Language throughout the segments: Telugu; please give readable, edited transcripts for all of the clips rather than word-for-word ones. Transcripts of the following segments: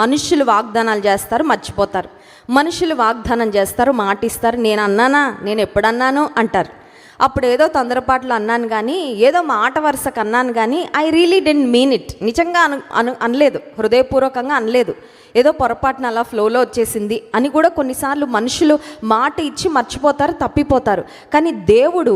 మనుషులు వాగ్దానాలు చేస్తారు, మర్చిపోతారు. మనుషులు వాగ్దానం చేస్తారు, మాటిస్తారు, నేను అన్నానా, నేను ఎప్పుడన్నాను అంటారు. అప్పుడు ఏదో తొందరపాట్లు అన్నాను కానీ, ఏదో మాట వరుసకు అన్నాను కానీ I really didn't mean it. నిజంగా అనలేదు, హృదయపూర్వకంగా అనలేదు, ఏదో పొరపాటున అలా ఫ్లోలో వచ్చేసింది అని కూడా కొన్నిసార్లు మనుషులు మాట ఇచ్చి మర్చిపోతారు, తప్పిపోతారు. కానీ దేవుడు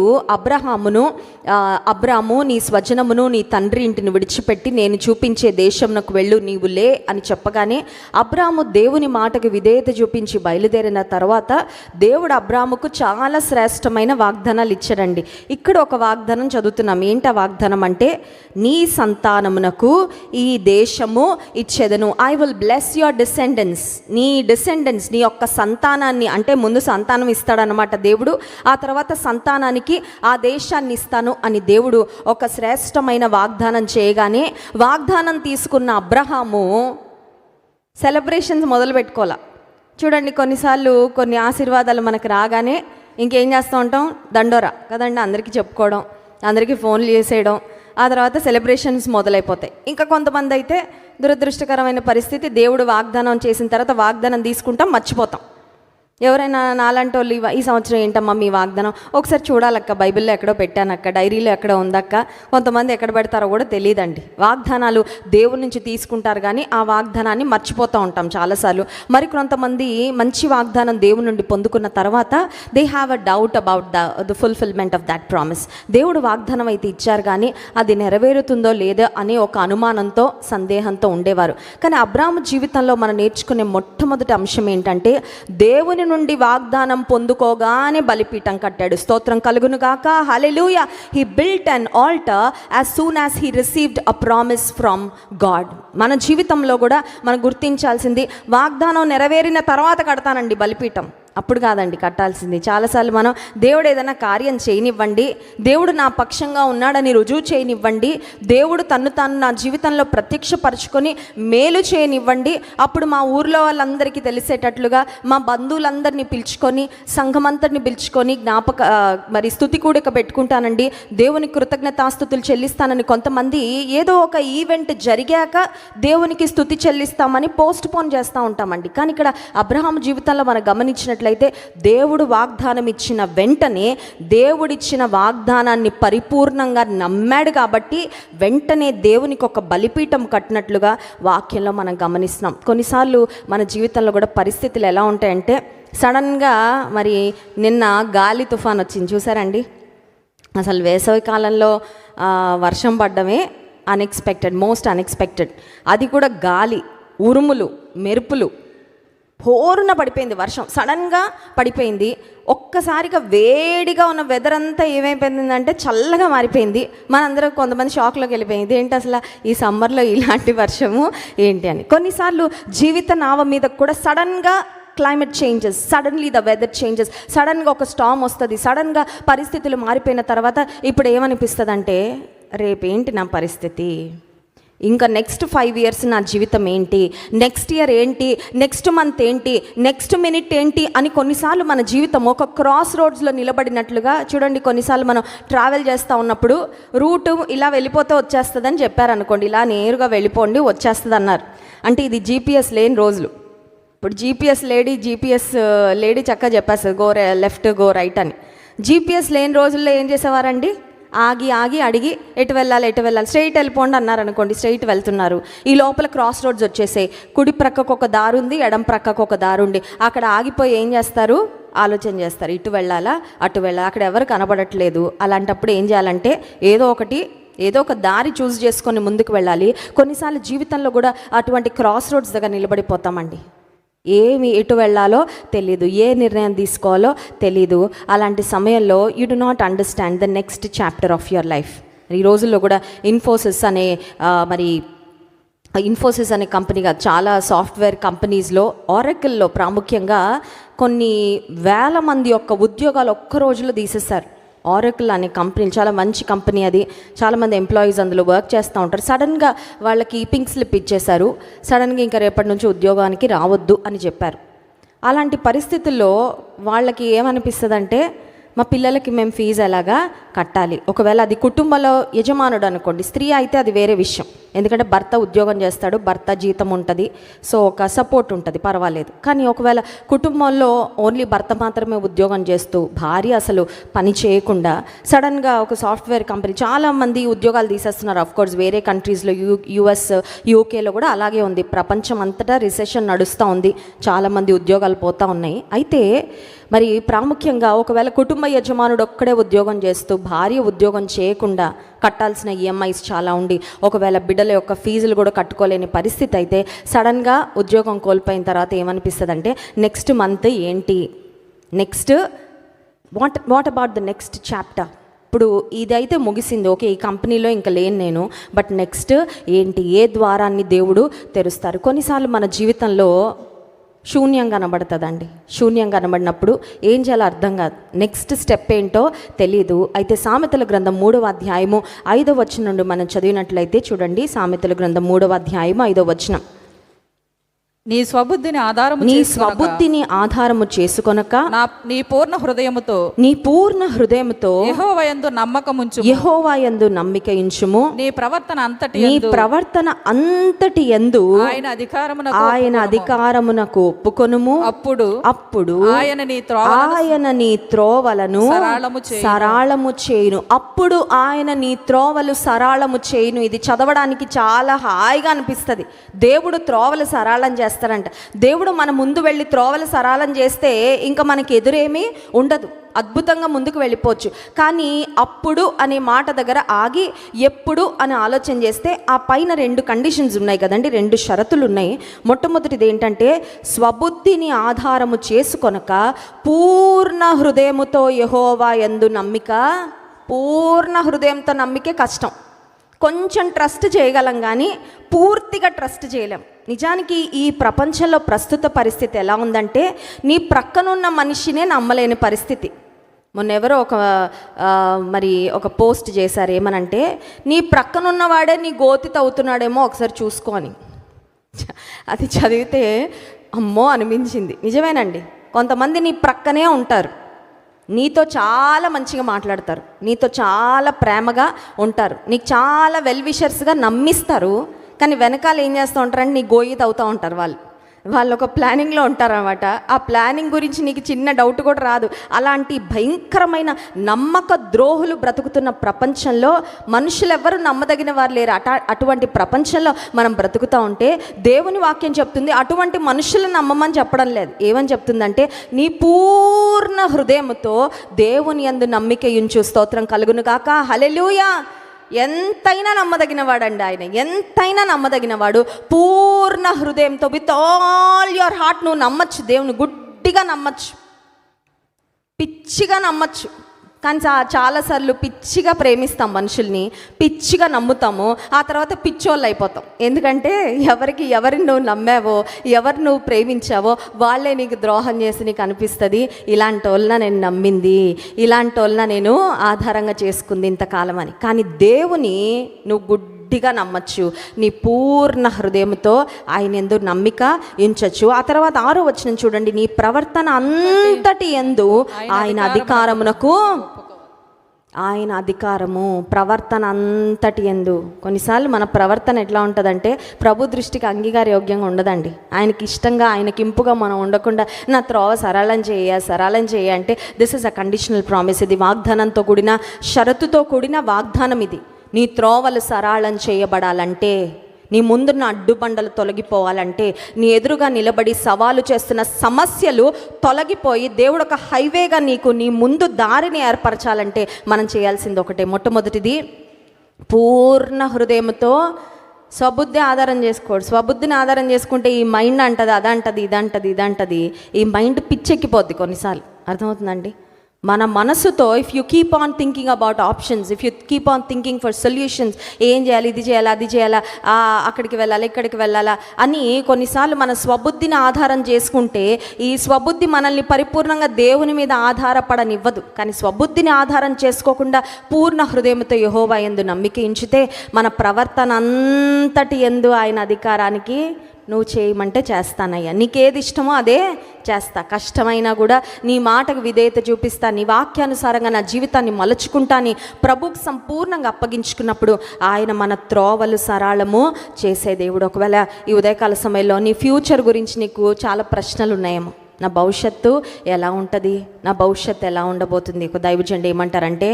అబ్రాము నీ స్వజనమును నీ తండ్రి ఇంటిని విడిచిపెట్టి నేను చూపించే దేశంనకు వెళ్ళు, నీవు లే అని చెప్పగానే అబ్రాము దేవుని మాటకు విధేయత చూపించి బయలుదేరిన తర్వాత దేవుడు అబ్రాముకు చాలా శ్రేష్టమైన వాగ్దానాలు ఇచ్చాడండి. ఇక్కడ ఒక వాగ్దానం చదువుతున్నాం. ఏంటి ఆ వాగ్దానం అంటే, నీ సంతానమునకు ఈ దేశము ఇచ్చేదను. I will bless your descendants. నీ డిసెండెన్స్, నీ యొక్క సంతానాన్ని, అంటే ముందు సంతానం ఇస్తాడనమాట దేవుడు, ఆ తర్వాత సంతానానికి ఆ దేశాన్ని ఇస్తాను అని దేవుడు ఒక శ్రేష్టమైన వాగ్దానం చేయగానే, వాగ్దానం తీసుకున్న అబ్రహాము సెలబ్రేషన్స్ మొదలు పెట్టుకోవాల. చూడండి, కొన్నిసార్లు కొన్ని ఆశీర్వాదాలు మనకు రాగానే ఇంకేం చేస్తూ ఉంటాం, దండోరా కదండి, అందరికీ చెప్పుకోవడం, అందరికీ ఫోన్లు చేసేయడం, ఆ తర్వాత సెలబ్రేషన్స్ మొదలైపోతాయి. ఇంకా కొంతమంది అయితే దురదృష్టకరమైన పరిస్థితి, దేవుడు వాగ్దానం చేసిన తర్వాత వాగ్దానం తీసుకుంటాం, మర్చిపోతాం. ఎవరైనా నాలాంటి వాళ్ళు ఈ సంవత్సరం ఏంటమ్మా మీ వాగ్దానం, ఒకసారి చూడాలక్క, బైబిల్లో ఎక్కడో పెట్టానక్క, డైరీలో ఎక్కడో ఉందక్క. కొంతమంది ఎక్కడ పెడతారో కూడా తెలియదండి. వాగ్దానాలు దేవుడి నుంచి తీసుకుంటారు కానీ ఆ వాగ్దానాన్ని మర్చిపోతూ ఉంటాం చాలాసార్లు. మరి కొంతమంది మంచి వాగ్దానం దేవుడి నుండి పొందుకున్న తర్వాత they have a doubt about the fulfilment of that promise. దేవుడు వాగ్దానం అయితే ఇచ్చారు కానీ అది నెరవేరుతుందో లేదో అనే ఒక అనుమానంతో, సందేహంతో ఉండేవారు. కానీ అబ్రాము జీవితంలో మనం నేర్చుకునే మొట్టమొదటి అంశం ఏంటంటే, దేవుని నుండి వాగ్దానం పొందుకోగానే బలిపీఠం కట్టాడు. స్తోత్రం కలుగును గాక, hallelujah. He built an altar as soon as he received a promise from God. మన జీవితంలో కూడా మనం గుర్తించాల్సింది, వాగ్దానం నెరవేరిన తర్వాత కడతానండి బలిపీఠం, అప్పుడు కాదండి కట్టాల్సింది. చాలాసార్లు మనం దేవుడు ఏదైనా కార్యం చేయనివ్వండి, దేవుడు నా పక్షంగా ఉన్నాడని రుజువు చేయనివ్వండి, దేవుడు తను నా జీవితంలో ప్రత్యక్షపరచుకొని మేలు చేయనివ్వండి, అప్పుడు మా ఊర్లో వాళ్ళందరికీ తెలిసేటట్లుగా మా బంధువులందరినీ పిలుచుకొని, సంఘమంతటిని పిలుచుకొని మరి స్తుతి కూడిక పెట్టుకుంటానండి, దేవుని కృతజ్ఞతాస్తుతులు చెల్లిస్తానని కొంతమంది ఏదో ఒక ఈవెంట్ జరిగాక దేవునికి స్తుతి చెల్లిస్తామని పోస్ట్ పోన్ చేస్తూ ఉంటామండి. కానీ ఇక్కడ అబ్రహాము జీవితంలో మనం గమనించినట్లయితే, దేవుడు వాగ్దానం ఇచ్చిన వెంటనే దేవుడిచ్చిన వాగ్దానాన్ని పరిపూర్ణంగా నమ్మాడు కాబట్టి వెంటనే దేవునికి ఒక బలిపీఠం కట్టినట్లుగా వాక్యంలో మనం గమనిస్తున్నాం. కొన్నిసార్లు మన జీవితంలో కూడా పరిస్థితులు ఎలా ఉంటాయంటే, సడన్గా మరి నిన్న గాలి తుఫాన్ వచ్చింది చూసారండి. అసలు వేసవి కాలంలో వర్షం పడ్డమే అన్ఎక్స్పెక్టెడ్, మోస్ట్ అన్ఎక్స్పెక్టెడ్. అది కూడా గాలి, ఉరుములు, మెరుపులు, హోరున పడిపోయింది వర్షం, సడన్గా పడిపోయింది. ఒక్కసారిగా వేడిగా ఉన్న వెదర్ అంతా ఏమైపోయిందంటే చల్లగా మారిపోయింది. మనందరం కొంతమంది షాక్లోకి వెళ్ళిపోయింది, ఏంటి అసలు ఈ సమ్మర్లో ఇలాంటి వర్షము ఏంటి అని. కొన్నిసార్లు జీవిత నావ మీద కూడా సడన్గా climate changes, suddenly the weather changes, సడన్గా ఒక స్టామ్ వస్తుంది, సడన్గా పరిస్థితులు మారిపోయిన తర్వాత ఇప్పుడు ఏమనిపిస్తుంది అంటే, రేపేంటి నా పరిస్థితి, ఇంకా నెక్స్ట్ 5 years నా జీవితం ఏంటి, నెక్స్ట్ ఇయర్ ఏంటి, నెక్స్ట్ మంత్ ఏంటి, నెక్స్ట్ మినిట్ ఏంటి అని కొన్నిసార్లు మన జీవితం ఒక క్రాస్ రోడ్స్లో నిలబడినట్లుగా. చూడండి, కొన్నిసార్లు మనం ట్రావెల్ చేస్తూ ఉన్నప్పుడు రూటు ఇలా వెళ్ళిపోతే వచ్చేస్తుందని చెప్పారనుకోండి, ఇలా నేరుగా వెళ్ళిపోండి వచ్చేస్తుంది అన్నారు అంటే ఇది జీపీఎస్ లేని రోజులు. ఇప్పుడు జీపీఎస్ లేడీ చక్కగా చెప్పేస్తుంది గో లెఫ్ట్ గో రైట్ అని. జీపీఎస్ లేని రోజుల్లో ఏం చేసేవారండి, ఆగి అడిగి ఎటు వెళ్ళాలి స్ట్రైట్ వెళ్ళిపోండి అన్నారు అనుకోండి, స్ట్రైట్ వెళ్తున్నారు. ఈ లోపల క్రాస్ రోడ్స్ వచ్చేసాయి, కుడి ప్రక్కకు ఒక దారి ఉంది, ఎడం ప్రక్కకు ఒక దారి ఉంది. అక్కడ ఆగిపోయి ఏం చేస్తారు, ఆలోచన చేస్తారు, ఇటు వెళ్ళాలా అటు వెళ్ళాలా, అక్కడ ఎవరు కనబడట్లేదు. అలాంటప్పుడు ఏం చేయాలంటే ఏదో ఒక దారి చూస్ చేసుకొని ముందుకు వెళ్ళాలి. కొన్నిసార్లు జీవితంలో కూడా అటువంటి క్రాస్ రోడ్స్ దగ్గర నిలబడిపోతామండి. ఎటు వెళ్ళాలో తెలీదు, ఏ నిర్ణయం తీసుకోవాలో తెలీదు. అలాంటి సమయంలో you do not understand the next chapter of your life. ఈ రోజుల్లో కూడా ఇన్ఫోసిస్ అనే కంపెనీగా చాలా సాఫ్ట్వేర్ కంపెనీస్లో, ఆరకిల్లో ప్రాముఖ్యంగా కొన్ని వేల మంది యొక్క ఉద్యోగాలు ఒక్క రోజులో తీసేశారు. ఆరకిల్ అనే కంపెనీ చాలా మంచి కంపెనీ, అది చాలామంది ఎంప్లాయీస్ అందులో వర్క్ చేస్తూ ఉంటారు. సడన్గా వాళ్ళకి పింక్ స్లిప్ ఇచ్చేశారు, సడన్గా ఇంకా రేపటి నుంచి ఉద్యోగానికి రావద్దు అని చెప్పారు. అలాంటి పరిస్థితుల్లో వాళ్ళకి ఏమనిపిస్తుంది అంటే, మా పిల్లలకి మేము ఫీజు ఎలాగా కట్టాలి. ఒకవేళ అది కుటుంబంలో యజమానుడు అనుకోండి, స్త్రీ అయితే అది వేరే విషయం. ఎందుకంటే భర్త ఉద్యోగం చేస్తాడు, భర్త జీతం ఉంటుంది, సో ఒక సపోర్ట్ ఉంటుంది, పర్వాలేదు. కానీ ఒకవేళ కుటుంబంలో ఓన్లీ భర్త మాత్రమే ఉద్యోగం చేస్తూ భార్య అసలు పని చేయకుండా సడన్గా ఒక సాఫ్ట్వేర్ కంపెనీ, చాలామంది ఉద్యోగాలు తీసేస్తున్నారు. ఆఫ్కోర్స్ వేరే కంట్రీస్లో యుఎస్ యూకేలో కూడా అలాగే ఉంది. ప్రపంచం అంతటా రిసెషన్ నడుస్తూ ఉంది, చాలామంది ఉద్యోగాలు పోతూ ఉన్నాయి. అయితే మరి ప్రాముఖ్యంగా ఒకవేళ కుటుంబ యజమానుడు ఒక్కడే ఉద్యోగం చేస్తూ భార్య ఉద్యోగం చేయకుండా కట్టాల్సిన ఈఎంఐస్ చాలా ఉండి ఒకవేళ బిడ్డల యొక్క ఫీజులు కూడా కట్టుకోలేని పరిస్థితి అయితే సడన్గా ఉద్యోగం కోల్పోయిన తర్వాత ఏమనిపిస్తుంది అంటే నెక్స్ట్ మంత్ ఏంటి, next what about the next chapter. ఇప్పుడు ఇదైతే ముగిసింది, ఓకే ఈ కంపెనీలో ఇంకా లేను నేను, బట్ నెక్స్ట్ ఏంటి, ఏ ద్వారాన్ని దేవుడు తెరుస్తారు. కొన్నిసార్లు మన జీవితంలో శూన్యం కనబడుతుందండి. శూన్యం కనబడినప్పుడు ఏం చేయాలో అర్థం కాదు, నెక్స్ట్ స్టెప్ ఏంటో తెలీదు. అయితే సామెతల గ్రంథం 3వ అధ్యాయము 5వ వచనం నుండి మనం చదివినట్లయితే చూడండి, సామెతల గ్రంథం 3వ అధ్యాయము 5వ వచనం. నీ స్వబుద్ధిని ఆధారము చేసుకొనక నీ పూర్ణ హృదయముతో యెహోవా యందు నమ్మిక ఉంచుము. నీ ప్రవర్తన అంతటి యందు ఆయన అధికారమునకు ఒప్పుకొనుము. అప్పుడు ఆయన నీ త్రోవలను సరళము చేయును. అప్పుడు ఆయన నీ త్రోవలు సరళము చేయును. ఇది చదవడానికి చాలా హాయిగా అనిపిస్తుంది. దేవుడు త్రోవలు సరళం చేస్తారంట. దేవుడు మన ముందు వెళ్ళి త్రోవలు సరళం చేస్తే ఇంకా మనకి ఎదురేమీ ఉండదు, అద్భుతంగా ముందుకు వెళ్ళిపోవచ్చు. కానీ అప్పుడు అనే మాట దగ్గర ఆగి ఎప్పుడు అని ఆలోచన చేస్తే ఆ పైన 2 కండిషన్స్ ఉన్నాయి కదండి, 2 షరతులు ఉన్నాయి. మొట్టమొదటిది ఏంటంటే స్వబుద్ధిని ఆధారము చేసుకొనక పూర్ణ హృదయముతో యెహోవా యందు నమ్మిక. పూర్ణ హృదయంతో నమ్మికే కష్టం. కొంచెం ట్రస్ట్ చేయగలం కానీ పూర్తిగా ట్రస్ట్ చేయలేం. నిజానికి ఈ ప్రపంచంలో ప్రస్తుత పరిస్థితి ఎలా ఉందంటే నీ ప్రక్కనున్న మనిషినే నమ్మలేని పరిస్థితి. మొన్నెవరో ఒక పోస్ట్ చేశారు, ఏమనంటే నీ ప్రక్కనున్నవాడే నీ గోతి తవ్వుతున్నాడేమో ఒకసారి చూసుకో అని. అది చదివితే అమ్మో అనిపించింది. నిజమేనండి, కొంతమంది నీ ప్రక్కనే ఉంటారు, నీతో చాలా మంచిగా మాట్లాడతారు, నీతో చాలా ప్రేమగా ఉంటారు, నీకు చాలా వెల్ విషర్స్గా నమ్మిస్తారు. కానీ వెనకాల ఏం చేస్తూ ఉంటారంటే నీ గోయి తవ్వుతూ ఉంటారు. వాళ్ళు ఒక ప్లానింగ్లో ఉంటారన్నమాట. ఆ ప్లానింగ్ గురించి నీకు చిన్న డౌట్ కూడా రాదు. అలాంటి భయంకరమైన నమ్మక ద్రోహులు బ్రతుకుతున్న ప్రపంచంలో మనుషులు ఎవరు నమ్మదగిన వారు లేరు. అటువంటి ప్రపంచంలో మనం బ్రతుకుతూ ఉంటే దేవుని వాక్యం చెప్తుంది అటువంటి మనుషులను నమ్మమని చెప్పడం లేదు. ఏమని చెప్తుందంటే నీ పూర్ణ హృదయముతో దేవుని యందు నమ్మిక ఉంచు. స్తోత్రం కలుగును గాక. హల్లెలూయా. ఎంతైనా నమ్మదగినవాడండి ఆయన, ఎంతైనా నమ్మదగినవాడు. పూర్ణ హృదయంతో విత్ ఆల్ యువర్ హార్ట్ నువ్వు నమ్మచ్చు, దేవుని గుడ్డిగా నమ్మచ్చు, పిచ్చిగా నమ్మచ్చు. కానీ చాలాసార్లు పిచ్చిగా ప్రేమిస్తాం మనుషుల్ని, పిచ్చిగా నమ్ముతాము, ఆ తర్వాత పిచ్చోళ్ళు అయిపోతాం. ఎందుకంటే ఎవరిని నువ్వు నమ్మావో, ఎవరు నువ్వు ప్రేమించావో వాళ్ళే నీకు ద్రోహం చేసి నీకు అనిపిస్తుంది ఇలాంటి వాళ్ళని నేను నమ్మింది, ఇలాంటి వాళ్ళని నేను ఆధారంగా చేసుకుంది ఇంతకాలం అని. కానీ దేవుని నువ్వు గుడ్డిగా నమ్మచ్చు, నీ పూర్ణ హృదయంతో ఆయన యందు నమ్మిక ఉంచచ్చు. ఆ తర్వాత 6వ వచనం చూడండి, నీ ప్రవర్తన అంతటి యందు ఆయన అధికారమునకు, ఆయన అధికారము ప్రవర్తన అంతటి యందు. కొన్నిసార్లు మన ప్రవర్తన ఎట్లా ఉంటుందంటే ప్రభు దృష్టికి అంగీకారయోగ్యంగా ఉండదండి. ఆయనకి ఇష్టంగా ఆయనకి ఇంపుగా మనం ఉండకుండా నా త్రోవ సరళం చేయ అంటే this is a conditional promise. ఇది వాగ్దానంతో కూడిన, షరతుతో కూడిన వాగ్దానం. ఇది నీ త్రోవలు సరళం చేయబడాలంటే, నీ ముందున్న అడ్డుబండలు తొలగిపోవాలంటే, నీ ఎదురుగా నిలబడి సవాలు చేస్తున్న సమస్యలు తొలగిపోయి దేవుడు ఒక హైవేగా నీ ముందు దారిని ఏర్పరచాలంటే మనం చేయాల్సింది ఒకటే. మొట్టమొదటిది పూర్ణ హృదయంతో స్వబుద్ధి ఆధారం చేసుకోడు. స్వబుద్ధిని ఆధారం చేసుకుంటే ఈ మైండ్ అంటది అదంటది ఇదంటది, ఈ మైండ్ పిచ్చెక్కిపోద్ది కొన్నిసార్లు. అర్థమవుతుందండి? మన మనసుతో if you keep on thinking about options, if you keep on thinking for solutions, ఏం చేయాలి, ఇది చేయాలా, అది చేయాలా, అక్కడికి వెళ్ళాలా, ఇక్కడికి వెళ్ళాలా అని కొన్నిసార్లు మన స్వబుద్ధిని ఆధారం చేసుకుంటే ఈ స్వబుద్ధి మనల్ని పరిపూర్ణంగా దేవుని మీద ఆధారపడనివ్వదు. కానీ స్వబుద్ధిని ఆధారం చేసుకోకుండా పూర్ణ హృదయంతో యెహోవా యందు నమ్మిక ఉంచితే మన ప్రవర్తన అంతటి యందు ఆయన అధికారానికి నువ్వు చేయమంటే చేస్తానయ్యా, నీకేది ఇష్టమో అదే చేస్తా, కష్టమైనా కూడా నీ మాటకు విధేయత చూపిస్తా, నీ వాక్యానుసారంగా నా జీవితాన్ని మలుచుకుంటాని ప్రభువుకు సంపూర్ణంగా అప్పగించుకున్నప్పుడు ఆయన మన త్రోవలు సరళము చేసే దేవుడు. ఒకవేళ ఈ ఉదయకాల సమయంలో నీ ఫ్యూచర్ గురించి నీకు చాలా ప్రశ్నలు ఉన్నాయేమో, నా భవిష్యత్తు ఎలా ఉంటుంది, నా భవిష్యత్తు ఎలా ఉండబోతుంది, ఒక దైవజనుడు ఏమంటారంటే,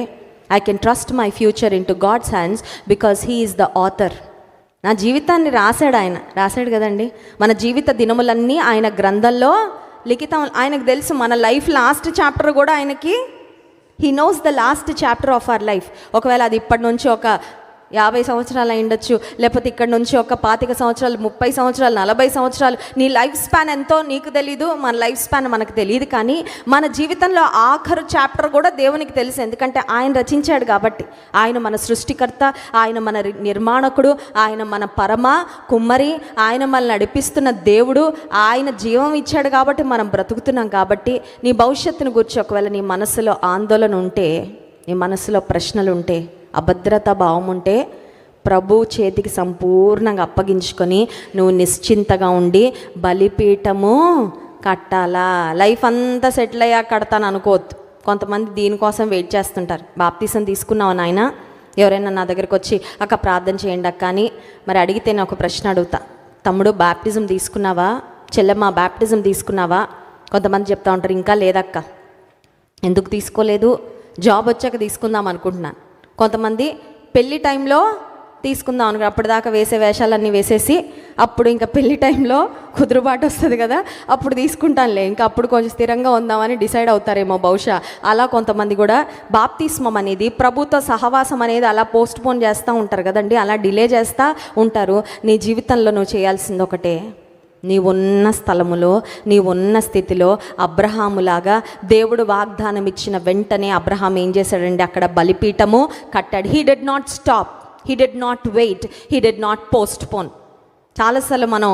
I can trust my future into God's hands because he is the author. నా జీవితాన్ని రాశాడు కదండి. మన జీవిత దినములన్నీ ఆయన గ్రంథంలో లిఖితం. ఆయనకు తెలుసు మన లైఫ్ లాస్ట్ చాప్టర్ కూడా ఆయనకి, he knows the last chapter of our life. ఒకవేళ అది ఇప్పటి నుంచి ఒక 50 సంవత్సరాలు అయి ఉండొచ్చు, లేకపోతే ఇక్కడ నుంచి ఒక 25 సంవత్సరాలు, 30 సంవత్సరాలు, 40 సంవత్సరాలు. నీ లైఫ్ స్పాన్ ఎంతో నీకు తెలీదు, మన లైఫ్ స్పాన్ మనకు తెలియదు. కానీ మన జీవితంలో ఆఖరు చాప్టర్ కూడా దేవునికి తెలుసు, ఎందుకంటే ఆయన రచించాడు కాబట్టి. ఆయన మన సృష్టికర్త, ఆయన మన నిర్మాణకుడు, ఆయన మన పరమ కుమ్మరి, ఆయన మనల్ని నడిపిస్తున్న దేవుడు, ఆయన జీవం ఇచ్చాడు కాబట్టి మనం బ్రతుకుతున్నాం. కాబట్టి నీ భవిష్యత్తును గురించి ఒకవేళ నీ మనసులో ఆందోళన ఉంటే, నీ మనసులో ప్రశ్నలు ఉంటే, అభద్రతా భావం ఉంటే, ప్రభు చేతికి సంపూర్ణంగా అప్పగించుకొని నువ్వు నిశ్చింతగా ఉండి బలిపీఠము కట్టాలా. లైఫ్ అంతా సెటిల్ అయ్యా కడతాను అనుకోవద్దు. కొంతమంది దీనికోసం వెయిట్ చేస్తుంటారు. బాప్తీసం తీసుకున్నావు నాయన, ఎవరైనా నా దగ్గరికి వచ్చి అక్క ప్రార్థన చేయండి అక్క అని మరి అడిగితే నేను ఒక ప్రశ్న అడుగుతా, తమ్ముడు బాప్టిజం తీసుకున్నావా, చెల్లెమ్మ బాప్టిజం తీసుకున్నావా? కొంతమంది చెప్తా ఉంటారు ఇంకా లేదక్క. ఎందుకు తీసుకోలేదు? జాబ్ వచ్చాక తీసుకుందాం అనుకుంటున్నాను. కొంతమంది పెళ్లి టైంలో తీసుకుందాం అనుకో, అప్పటిదాకా వేసే వేషాలన్నీ వేసేసి అప్పుడు ఇంకా పెళ్లి టైంలో కుదురుబాటు వస్తుంది కదా, అప్పుడు తీసుకుంటానులే, ఇంకా అప్పుడు కొంచెం స్థిరంగా ఉందామని డిసైడ్ అవుతారేమో బహుశా. అలా కొంతమంది కూడా బాప్తిస్మం అనేది, ప్రభుత్వ సహవాసం అనేది అలా పోస్ట్ పోన్ చేస్తూ ఉంటారు కదండి, అలా డిలే చేస్తూ ఉంటారు. నీ జీవితంలో నువ్వు చేయాల్సింది ఒకటే, నీవున్న స్థలములో, నీవున్న స్థితిలో అబ్రహాములాగా దేవుడు వాగ్దానం ఇచ్చిన వెంటనే అబ్రహాం ఏం చేశాడండి, అక్కడ బలిపీఠము కట్టాడు. He did not stop, he did not wait, he did not postpone. చాలాసార్లు మనం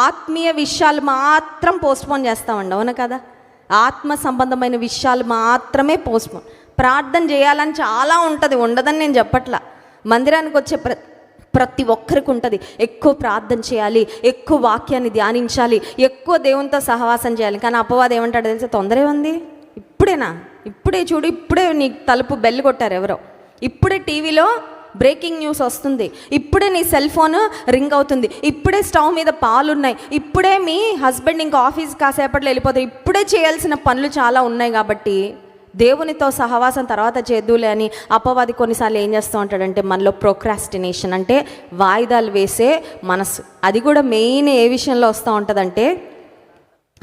ఆత్మీయ విషయాలు మాత్రం పోస్ట్ పోన్ చేస్తామండి, అవును కదా? ఆత్మ సంబంధమైన విషయాలు మాత్రమే పోస్ట్ పోన్. ప్రార్థన చేయాలని చాలా ఉంటుంది, ఉండదని నేను చెప్పట్లా. మందిరానికి వచ్చే ప్రతి ఒక్కరికి ఉంటుంది, ఎక్కువ ప్రార్థన చేయాలి, ఎక్కువ వాక్యాన్ని ధ్యానించాలి, ఎక్కువ దేవునితో సహవాసం చేయాలి. కానీ అపవాదం ఏమంటాడు తెలిసి, తొందరే ఉంది, ఇప్పుడేనా, ఇప్పుడే చూడు, ఇప్పుడే నీ తలుపు బెల్ కొట్టారు ఎవరో, ఇప్పుడే టీవీలో బ్రేకింగ్ న్యూస్ వస్తుంది, ఇప్పుడే నీ సెల్ ఫోన్ రింగ్ అవుతుంది, ఇప్పుడే స్టవ్ మీద పాలు ఉన్నాయి, ఇప్పుడే మీ హస్బెండ్ ఇంకా ఆఫీస్ కాసేపట్లో వెళ్ళిపోతారు, ఇప్పుడే చేయాల్సిన పనులు చాలా ఉన్నాయి. కాబట్టి దేవునితో సహవాసం తర్వాత చేద్దులే అని అపవాది కొన్నిసార్లు ఏం చేస్తూ ఉంటాడంటే, మనలో ప్రోక్రాస్టినేషన్ అంటే వాయిదాలు వేసే మనసు. అది కూడా మెయిన్ ఏ విషయంలో వస్తూ ఉంటుందంటే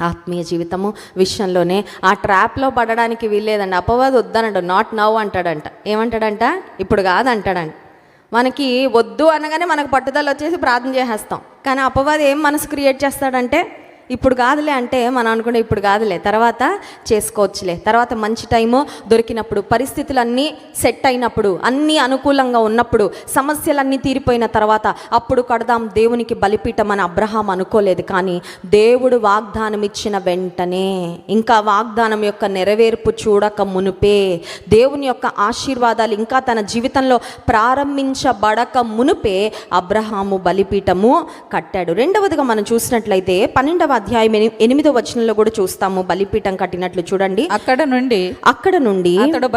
ఆత్మీయ జీవితము విషయంలోనే. ఆ ట్రాప్లో పడడానికి వీల్లేదండి. అపవాది వద్దనంట, నాట్ నవ్ అంటాడంట. ఏమంటాడంట? ఇప్పుడు కాదంటాడంట. మనకి వద్దు అనగానే మనకు పట్టుదల వచ్చేసి ప్రార్థన చేసేస్తాం. కానీ అపవాది ఏం మనసు క్రియేట్ చేస్తాడంటే, ఇప్పుడు కాదులే అంటే మనం అనుకుంటే ఇప్పుడు కాదులే, తర్వాత చేసుకోవచ్చులే, తర్వాత మంచి టైము దొరికినప్పుడు, పరిస్థితులన్నీ సెట్ అయినప్పుడు, అన్నీ అనుకూలంగా ఉన్నప్పుడు, సమస్యలన్నీ తీరిపోయిన తర్వాత అప్పుడు కడదాం దేవునికి బలిపీఠం అని అబ్రహాం అనుకోలేదు. కానీ దేవుడు వాగ్దానం ఇచ్చిన వెంటనే, ఇంకా వాగ్దానం యొక్క నెరవేర్పు చూడక మునుపే, దేవుని యొక్క ఆశీర్వాదాలు ఇంకా తన జీవితంలో ప్రారంభించబడక మునుపే అబ్రహాము బలిపీఠము కట్టాడు. రెండవదిగా మనం చూసినట్లయితే 12వ అధ్యాయం 8వ వచనంలో కూడా చూస్తాము బలిపీఠం కట్టినట్లు. చూడండి, అక్కడ నుండి అతడు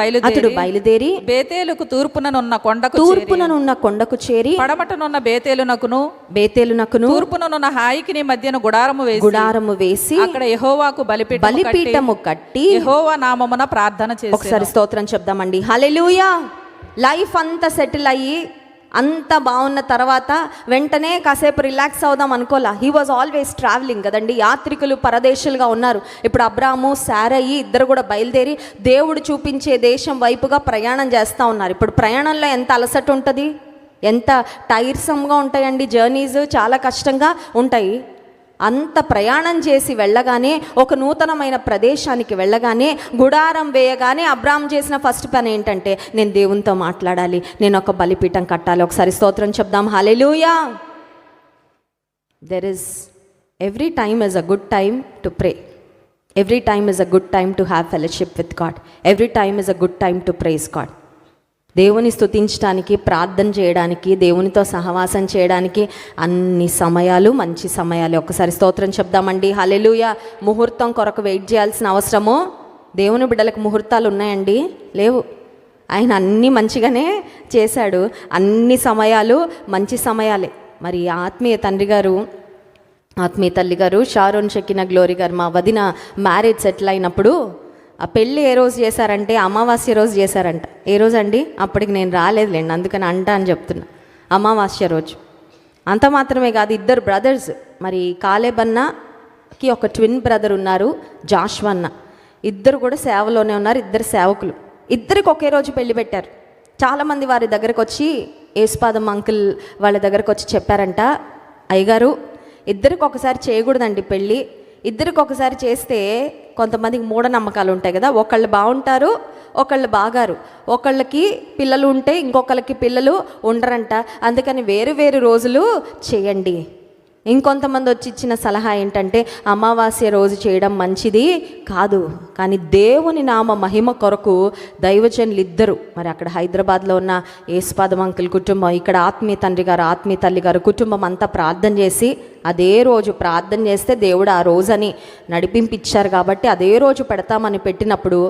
బయలుదేరి బేతేలుకు తూర్పుననున్న కొండకు చేరి పడమటనున్న బేతేలునకును తూర్పుననున్న హాయికి మధ్యన గుడారము వేసి అక్కడ యెహోవాకు బలిపీఠము కట్టి యెహోవా నామమున ప్రార్థన చేసి. ఒకసారి స్తోత్రం చెప్దామండి. హల్లెలూయా. లైఫ్ అంతా సెటిల్ అయ్యి అంత బాగున్న తర్వాత వెంటనే కాసేపు రిలాక్స్ అవుదాం అనుకోలా. హీ వాజ్ ఆల్వేస్ ట్రావెలింగ్ కదండి, యాత్రికులు పరదేశులుగా ఉన్నారు. ఇప్పుడు అబ్రాము శారయి ఇద్దరు కూడా బయలుదేరి దేవుడు చూపించే దేశం వైపుగా ప్రయాణం చేస్తూ ఉన్నారు. ఇప్పుడు ప్రయాణంలో ఎంత అలసట ఉంటుంది, ఎంత టైర్సమ్గా ఉంటాయండి, జర్నీస్ చాలా కష్టంగా ఉంటాయి. అంత ప్రయాణం చేసి వెళ్ళగానే, ఒక నూతనమైన ప్రదేశానికి వెళ్ళగానే, గుడారం వేయగానే అబ్రామ్ చేసిన ఫస్ట్ పని ఏంటంటే, నేను దేవునితో మాట్లాడాలి, నేను ఒక బలిపీఠం కట్టాలి. ఒకసారి స్తోత్రం చెప్దాం. Hallelujah. There is every time is a good time to pray. Every time is a good time to have fellowship with God. Every time is a good time to praise God. దేవుని స్తుతించడానికి, ప్రార్థన చేయడానికి, దేవునితో సహవాసం చేయడానికి అన్ని సమయాలు మంచి సమయాలు. ఒక్కసారి స్తోత్రం చెప్దామండి. హల్లెలూయా. ముహూర్తం కొరకు వెయిట్ చేయాల్సిన అవసరము దేవుని బిడ్డలకు ముహూర్తాలు ఉన్నాయండి? లేవు. ఆయన అన్నీ మంచిగానే చేశాడు. అన్ని సమయాలు మంచి సమయాలే. మరి ఆత్మీయ తండ్రి గారు, ఆత్మీయ తల్లి గారు షారోన్ షకీనా గ్లోరీ గారు, మా వదిన మ్యారేజ్ సెటిల్ అయినప్పుడు ఆ పెళ్ళి ఏ రోజు చేశారంటే అమావాస్య రోజు చేశారంట. ఏ రోజు అండి? అప్పటికి నేను రాలేదులేండి, అందుకని అని చెప్తున్నా. అమావాస్య రోజు. అంత మాత్రమే కాదు, ఇద్దరు బ్రదర్స్, మరి కాలేబ్ అన్నకి ఒక ట్విన్ బ్రదర్ ఉన్నారు, జాషువా అన్న. ఇద్దరు కూడా సేవలోనే ఉన్నారు, ఇద్దరు సేవకులు. ఇద్దరికి ఒకే రోజు పెళ్లి పెట్టారు. చాలామంది వారి దగ్గరకు వచ్చి, యేసుపాదం అంకుల్ వాళ్ళ దగ్గరకు వచ్చి చెప్పారంట, అయ్యగారు ఇద్దరికి ఒకసారి చేయకూడదండి పెళ్ళి. ఇద్దరికి ఒకసారి చేస్తే కొంతమందికి మూఢనమ్మకాలు ఉంటాయి కదా, ఒకళ్ళు బాగుంటారు, ఒకళ్ళు బాగారు, ఒకళ్ళకి పిల్లలు ఉంటే ఇంకొకళ్ళకి పిల్లలు ఉండరంట, అందుకని వేరు వేరు రోజులు చేయండి. ఇంకొంతమంది వచ్చి ఇచ్చిన సలహా ఏంటంటే అమావాస్య రోజు చేయడం మంచిది కాదు, కానీ దేవుని నామ మహిమ కొరకు దైవజనులు ఇద్దరు, మరి అక్కడ హైదరాబాద్లో ఉన్న యేసుపాదం అంకుల్ కుటుంబం, ఇక్కడ ఆత్మీయ తండ్రి గారు, ఆత్మీయ తల్లి గారు కుటుంబం అంతా ప్రార్థన చేసి, అదే రోజు ప్రార్థన చేస్తే దేవుడు ఆ రోజని నడిపించారు కాబట్టి అదే రోజు పెడతామని పెట్టినప్పుడు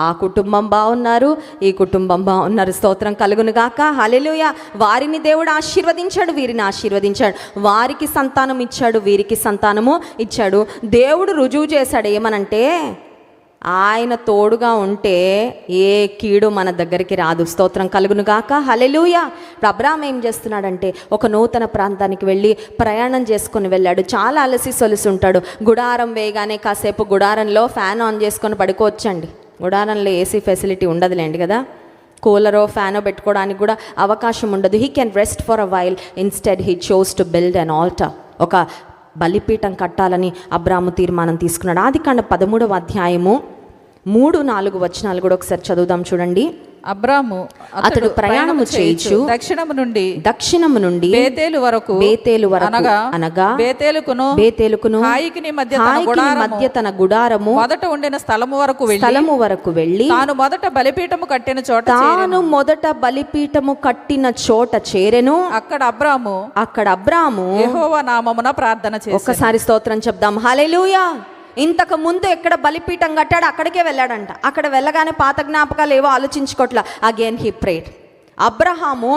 ఆ కుటుంబం బాగున్నారు, ఈ కుటుంబం బాగున్నారు. స్తోత్రం కలుగును గాక. హల్లెలూయా. వారిని దేవుడు ఆశీర్వదించాడు, వీరిని ఆశీర్వదించాడు. వారికి సంతానం ఇచ్చాడు, వీరికి సంతానము ఇచ్చాడు. దేవుడు రుజువు చేశాడు ఏమనంటే, ఆయన తోడుగా ఉంటే ఏ కీడు మన దగ్గరికి రాదు. స్తోత్రం కలుగును గాక. హల్లెలూయా. ఇప్పుడు అబ్రాహాం ఏం చేస్తున్నాడంటే, ఒక నూతన ప్రాంతానికి వెళ్ళి ప్రయాణం చేసుకొని వెళ్ళాడు. చాలా అలసి సొలిసి ఉంటాడు. గుడారం వేయగానే కాసేపు గుడారంలో ఫ్యాన్ ఆన్ చేసుకొని పడుకోవచ్చండి. గుడారంలో ఏసీ ఫెసిలిటీ ఉండదులేండి కదా, కూలరో ఫ్యానో పెట్టుకోవడానికి కూడా అవకాశం ఉండదు. He can rest for a while. Instead he chose to build an alter. ఒక బలిపీఠం కట్టాలని అబ్రాము తీర్మానం తీసుకున్నాడు. ఆదికాండం 13వ అధ్యాయము 3-4 వచనాలు కూడా ఒకసారి చదువుదాం చూడండి. అబ్రాము అతడు ప్రయాణము చేయుచు దక్షిణము నుండి బేతేలు వరకు అనగా బేతేలుకును హాయికి మధ్య తన గుడారము మొదట ఉండిన స్థలము వరకు వెళ్ళి తాను మొదట బలిపీఠము కట్టిన చోట చేరెను. అక్కడ అబ్రాము యెహోవా నామమున ప్రార్థన చేసెను. ఒక్కసారి స్తోత్రం చెప్దాం. హల్లెలూయా. ఇంతకు ముందు ఎక్కడ బలిపీఠం కట్టాడు అక్కడికే వెళ్ళాడంట. అక్కడ వెళ్ళగానే పాత జ్ఞాపకాలు ఏవో ఆలోచించుకోవట్లా. Again he prayed. అబ్రహాము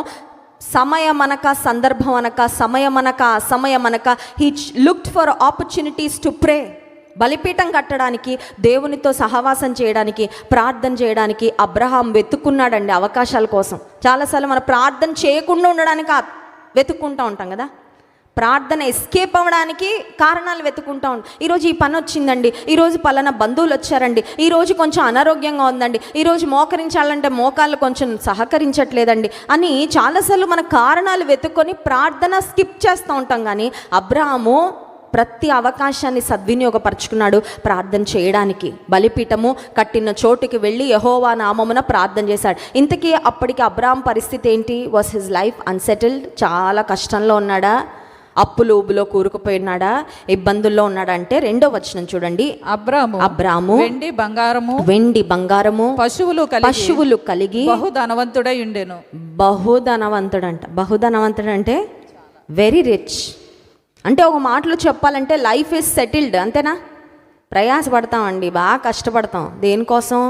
సమయమనక, సందర్భమనక, సమయమనక, అసమయమనక, he looked for opportunities to pray. బలిపీఠం కట్టడానికి, దేవునితో సహవాసం చేయడానికి, ప్రార్థన చేయడానికి అబ్రహాం వెతుక్కున్నాడండి అవకాశాల కోసం. చాలాసార్లు మనం ప్రార్థన చేయకుండా ఉండడానికి వెతుక్కుంటూ ఉంటాం కదా, ప్రార్థన ఎస్కేప్ అవ్వడానికి కారణాలు వెతుకుంటా ఉంటాం. ఈరోజు ఈ పని వచ్చిందండి, ఈరోజు పలానా బంధువులు వచ్చారండి, ఈరోజు కొంచెం అనారోగ్యంగా ఉందండి, ఈరోజు మోకరించాలంటే మోకాళ్ళు కొంచెం సహకరించట్లేదండి అని చాలాసార్లు మన కారణాలు వెతుక్కొని ప్రార్థన స్కిప్ చేస్తూ ఉంటాం. కానీ అబ్రహాము ప్రతి అవకాశాన్ని సద్వినియోగపరుచుకున్నాడు ప్రార్థన చేయడానికి. బలిపీఠము కట్టిన చోటుకి వెళ్ళి యెహోవా నామమున ప్రార్థన చేశాడు. ఇంతకీ అప్పటికి అబ్రహాం పరిస్థితి ఏంటి? Was his life unsettled? చాలా కష్టంలో ఉన్నాడా? అప్పులు ఊబులో కూరుకుపోయినాడా? ఇబ్బందుల్లో ఉన్నాడంటే 2వ వచనం చూడండి. అబ్రాము వెండి బంగారము పశువులు కలిగి బహుధనవంతుడై ఉండెను. బహుధనవంతుడంటే వెరీ రిచ్. అంటే ఒక మాటలో చెప్పాలంటే లైఫ్ ఈజ్ సెటిల్డ్. అంతేనా? ప్రయాసపడతామండి, బాగా కష్టపడతాం. దేనికోసం?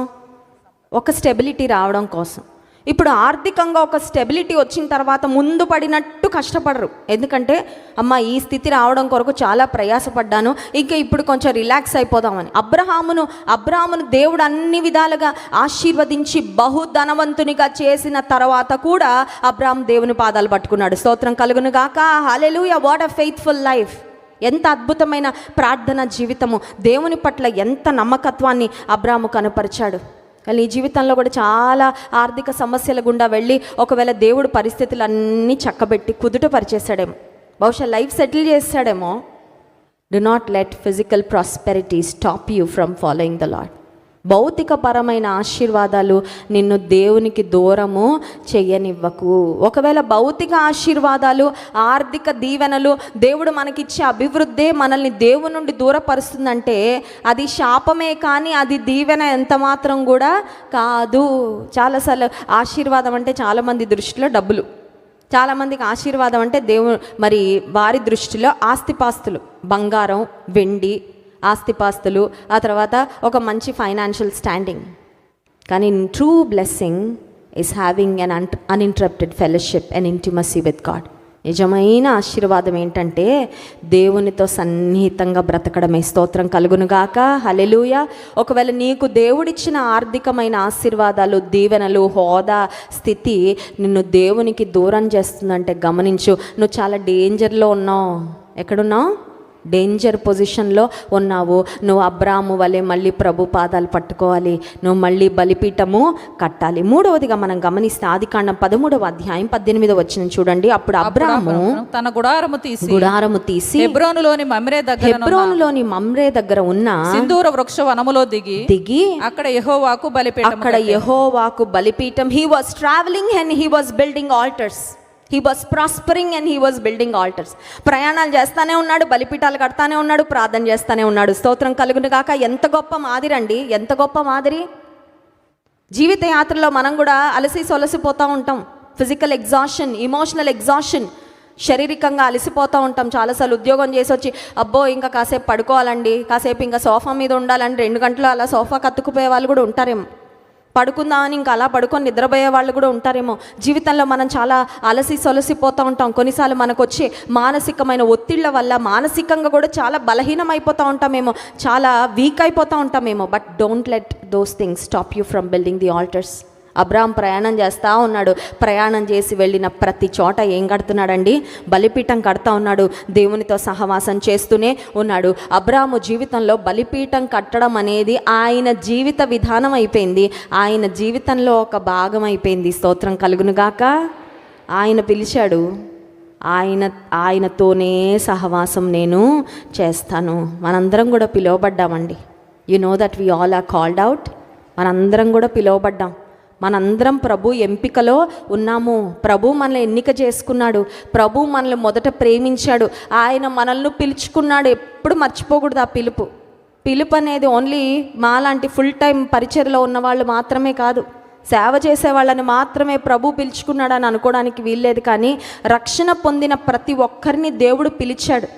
ఒక స్టెబిలిటీ రావడం కోసం. ఇప్పుడు ఆర్థికంగా ఒక స్టెబిలిటీ వచ్చిన తర్వాత ముందు పడినట్టు కష్టపడరు. ఎందుకంటే అమ్మ ఈ స్థితి రావడం కొరకు చాలా ప్రయాసపడ్డాను, ఇంకా ఇప్పుడు కొంచెం రిలాక్స్ అయిపోదామని. అబ్రహామును దేవుడు అన్ని విధాలుగా ఆశీర్వదించి బహుధనవంతునిగా చేసిన తర్వాత కూడా అబ్రహాం దేవుని పాదాలు పట్టుకున్నాడు. స్తోత్రం కలుగును గాక. Hallelujah. What a faithful life. ఎంత అద్భుతమైన ప్రార్థన జీవితము. దేవుని పట్ల ఎంత నమ్మకత్వాన్ని అబ్రహాము కనపరిచాడు. కానీ ఈ జీవితంలో కూడా చాలా ఆర్థిక సమస్యల గుండా వెళ్ళి ఒకవేళ దేవుడు పరిస్థితులన్నీ చక్కబెట్టి కుదుట పరిచేశాడేమో, బహుశా లైఫ్ సెటిల్ చేశాడేమో. Do not let physical prosperity stop you from following the Lord. భౌతికపరమైన ఆశీర్వాదాలు నిన్ను దేవునికి దూరము చెయ్యనివ్వకు. ఒకవేళ భౌతిక ఆశీర్వాదాలు, ఆర్థిక దీవెనలు, దేవుడు మనకిచ్చే అభివృద్ధి మనల్ని దేవుని నుండి దూరపరుస్తుందంటే అది శాపమే కానీ అది దీవెన ఎంత మాత్రం కూడా కాదు. చాలాసార్లు ఆశీర్వాదం అంటే చాలామంది దృష్టిలో డబ్బులు, చాలామందికి ఆశీర్వాదం అంటే మరి వారి దృష్టిలో ఆస్తిపాస్తులు, బంగారం, వెండి, ఆస్తిపాస్తులు, ఆ తర్వాత ఒక మంచి ఫైనాన్షియల్ స్టాండింగ్. కానీ true blessing is having an uninterrupted fellowship and intimacy with God. నిజమైన ఆశీర్వాదం ఏంటంటే దేవునితో సన్నిహితంగా బ్రతకడమే. స్తోత్రం కలుగునుగాక, హల్లెలూయా. ఒకవేళ నీకు దేవుడిచ్చిన ఆర్థికమైన ఆశీర్వాదాలు, దీవెనలు, హోదా, స్థితి నిన్ను దేవునికి దూరం చేస్తుందంటే గమనించు, నువ్వు చాలా డేంజర్లో ఉన్నావు. ఎక్కడున్నావు? డేంజర్ పొజిషన్లో ఉన్నావు. నువ్వు అబ్రాము వలె మళ్ళీ ప్రభు పాదాలు పట్టుకోవాలి, నువ్వు మళ్ళీ బలిపీఠము కట్టాలి. మూడవదిగా మనం గమనిస్తే ఆదికాండం 13వ అధ్యాయం 18వ వచనం చూడండి. అప్పుడు అబ్రాము తన గుడారము తీసి హెబ్రోనులోని మమ్రే దగ్గర ఉన్న సింధూర వృక్ష వనములో దిగి అక్కడ యెహోవాకు బలిపీఠం. He was travelling and he was building altars. He was prospering and he was building altars. ప్రయాణాలు చేస్తానే ఉన్నాడు, బలిపీఠాలు కడతానే ఉన్నాడు, ప్రార్థన చేస్తానే ఉన్నాడు. స్తోత్రం కలుగును గాక. ఎంత గొప్ప మాదిరి అండి, ఎంత గొప్ప మాదిరి. జీవిత యాత్రలో మనం కూడా అలసి సొలసిపోతూ ఉంటాం. ఫిజికల్ ఎగ్జాషన్, ఇమోషనల్ ఎగ్జాషన్, శారీరకంగా అలసిపోతూ ఉంటాం. చాలాసార్లు ఉద్యోగం చేసి వచ్చి అబ్బో ఇంకా కాసేపు పడుకోవాలండి, కాసేపు ఇంకా సోఫా మీద ఉండాలండి, 2 గంటలు అలా సోఫా కత్తుకుపోయే వాళ్ళు కూడా ఉంటారేమో. పడుకుందామని ఇంకా అలా పడుకొని నిద్రపోయే వాళ్ళు కూడా ఉంటారేమో. జీవితంలో మనం చాలా అలసి సొలసిపోతూ ఉంటాం. కొన్నిసార్లు మనకు వచ్చే మానసికమైన ఒత్తిళ్ల వల్ల మానసికంగా కూడా చాలా బలహీనమైపోతూ ఉంటామేమో, చాలా వీక్ అయిపోతూ ఉంటామేమో. But don't let those things stop you from building the altars. Abram ప్రయాణం చేస్తూ ఉన్నాడు. ప్రయాణం చేసి వెళ్ళిన ప్రతి చోట ఏం కడుతున్నాడండి? బలిపీఠం కడతా ఉన్నాడు. దేవునితో సహవాసం చేస్తూనే ఉన్నాడు. అబ్రాము జీవితంలో బలిపీఠం కట్టడం అనేది ఆయన జీవిత విధానం అయిపోయింది, ఆయన జీవితంలో ఒక భాగం అయిపోయింది. స్తోత్రం కలుగునుగాక. ఆయన పిలిచాడు, ఆయనతోనే సహవాసం నేను చేస్తాను. మనందరం కూడా పిలువబడ్డామండి. You know that we all are called out. మనందరం కూడా పిలువబడ్డాం. మనందరం ప్రభు ఎంపికలో ఉన్నాము. ప్రభు మనల్ని ఎన్నిక చేసుకున్నాడు. ప్రభు మనల్ని మొదట ప్రేమించాడు. ఆయన మనల్ని పిలుచుకున్నాడు. ఎప్పుడు మర్చిపోకూడదు ఆ పిలుపు అనేది ఓన్లీ మాలాంటి ఫుల్ టైం పరిచర్లో ఉన్న వాళ్ళు మాత్రమే కాదు, సేవ చేసే వాళ్ళని మాత్రమే ప్రభు పిలుచుకున్నాడని అనుకోవడానికి వీల్లేదు. కానీ రక్షణ పొందిన ప్రతి ఒక్కరిని దేవుడు పిలిచాడు.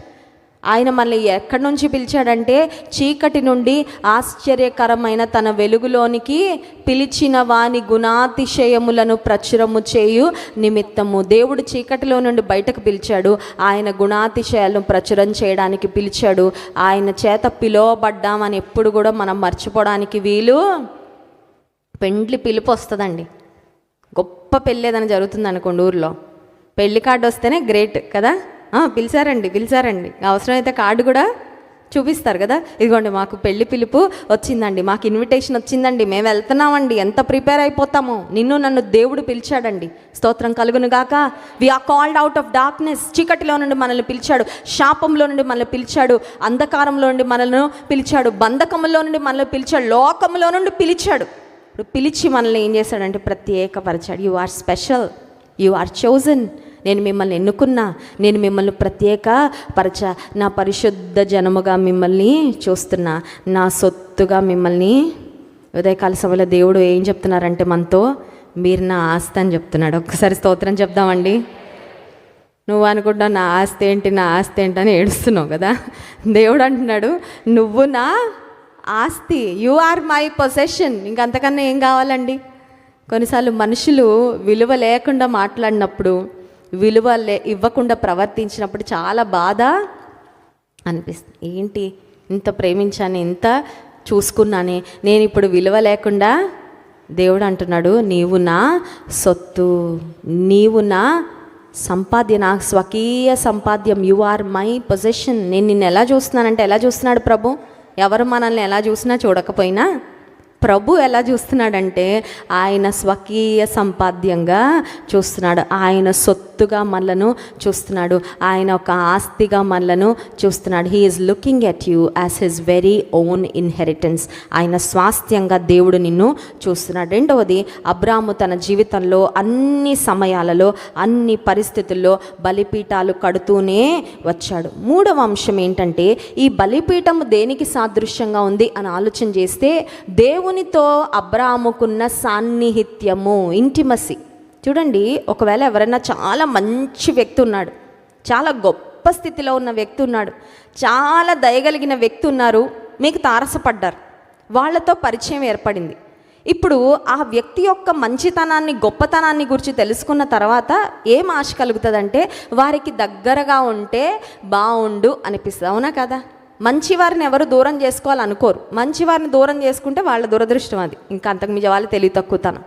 ఆయన మనల్ని ఎక్కడి నుంచి పిలిచాడంటే చీకటి నుండి ఆశ్చర్యకరమైన తన వెలుగులోనికి పిలిచిన వాని గుణాతిశయములను ప్రచురము చేయు నిమిత్తము. దేవుడు చీకటిలో నుండి బయటకు పిలిచాడు, ఆయన గుణాతిశయాలను ప్రచురం చేయడానికి పిలిచాడు. ఆయన చేత పిలువబడ్డామని ఎప్పుడు కూడా మనం మర్చిపోవడానికి వీలు. పెండ్లి పిలుపు వస్తుందండి. గొప్ప పెళ్ళి ఏదైనా జరుగుతుంది అనుకోండి ఊర్లో, పెళ్లి కార్డు వస్తేనే గ్రేట్ కదా. పిలిచారండి, అవసరమైతే కార్డు కూడా చూపిస్తారు కదా. ఇదిగోండి మాకు పెళ్లి పిలుపు వచ్చిందండి, మాకు ఇన్విటేషన్ వచ్చిందండి, మేము వెళ్తున్నామండి. ఎంత ప్రిపేర్ అయిపోతామో. నన్ను దేవుడు పిలిచాడండి. స్తోత్రం కలుగును గాక. We are called out of darkness. చీకటిలో నుండి మనల్ని పిలిచాడు, శాపంలో నుండి మనల్ని పిలిచాడు, అంధకారంలో నుండి మనల్ని పిలిచాడు, బంధకంలో నుండి మనల్ని పిలిచాడు, లోకంలో నుండి పిలిచాడు. ఇప్పుడు పిలిచి మనల్ని ఏం చేశాడంటే ప్రత్యేకపరిచాడు. You are special, you are chosen. నేను మిమ్మల్ని ఎన్నుకున్నా, నేను మిమ్మల్ని ప్రత్యేకపరచా, నా పరిశుద్ధ జనముగా మిమ్మల్ని చూస్తున్నా, నా సొత్తుగా మిమ్మల్ని. ఉదయకాల సభలో దేవుడు ఏం చెప్తున్నారంటే మనతో, మీరు నా ఆస్తి అని చెప్తున్నాడు. ఒక్కసారి స్తోత్రం చెప్దామండి. నువ్వు అనుకుంటావు నా ఆస్తి ఏంటి అని ఏడుస్తున్నావు కదా. దేవుడు అంటున్నాడు నువ్వు నా ఆస్తి, యు ఆర్ మై పొసెషన్. ఇంకంతకన్నా ఏం కావాలండి? కొన్నిసార్లు మనుషులు విలువ లేకుండా మాట్లాడినప్పుడు, విలువ ఇవ్వకుండా ప్రవర్తించినప్పుడు చాలా బాధ అనిపిస్తుంది. ఏంటి ఇంత ప్రేమించాను, ఇంత చూసుకున్నానే, నేను ఇప్పుడు విలువ లేకుండా. దేవుడు అంటున్నాడు నీవు నా సొత్తు, నీవు నా సంపాద్య, నా స్వకీయ సంపాద్యం. You are my possession. నేను నిన్ను ఎలా చూస్తున్నానంటే, ఎలా చూస్తున్నాడు ప్రభు? ఎవరు మనల్ని ఎలా చూసినా చూడకపోయినా ప్రభు ఎలా చూస్తున్నాడంటే ఆయన స్వకీయ సంపాద్యంగా చూస్తున్నాడు, ఆయన సొత్తుగా మనలను చూస్తున్నాడు, ఆయన ఒక ఆస్తిగా మనలను చూస్తున్నాడు. He is looking at you as his very own inheritance. ఆయన స్వాస్థ్యంగా దేవుడు నిన్ను చూస్తున్నాడు. రెండవది, అబ్రాము తన జీవితంలో అన్ని సమయాలలో అన్ని పరిస్థితుల్లో బలిపీఠాలు కడుతూనే వచ్చాడు. మూడవ అంశం ఏంటంటే, ఈ బలిపీఠం దేనికి సాదృశ్యంగా ఉంది అని ఆలోచన చేస్తే దేవునితో అబ్రాముకున్న సాన్నిహిత్యము, ఇంటిమసీ. చూడండి, ఒకవేళ ఎవరైనా చాలా మంచి వ్యక్తి ఉన్నాడు, చాలా గొప్ప స్థితిలో ఉన్న వ్యక్తి ఉన్నాడు, చాలా దయగలిగిన వ్యక్తి ఉన్నారు, మీకు తారసపడ్డారు, వాళ్ళతో పరిచయం ఏర్పడింది. ఇప్పుడు ఆ వ్యక్తి యొక్క మంచితనాన్ని గొప్పతనాన్ని గురించి తెలుసుకున్న తర్వాత ఏం ఆశ కలుగుతుందంటే వారికి దగ్గరగా ఉంటే బాగుండు అనిపిస్తుంది. అవునా కదా? మంచివారిని ఎవరు దూరం చేసుకోవాలనుకోరు. మంచివారిని దూరం చేసుకుంటే వాళ్ళ దురదృష్టం అది, ఇంకా అంతకు మించి వాళ్ళు తెలివి తక్కువతనం.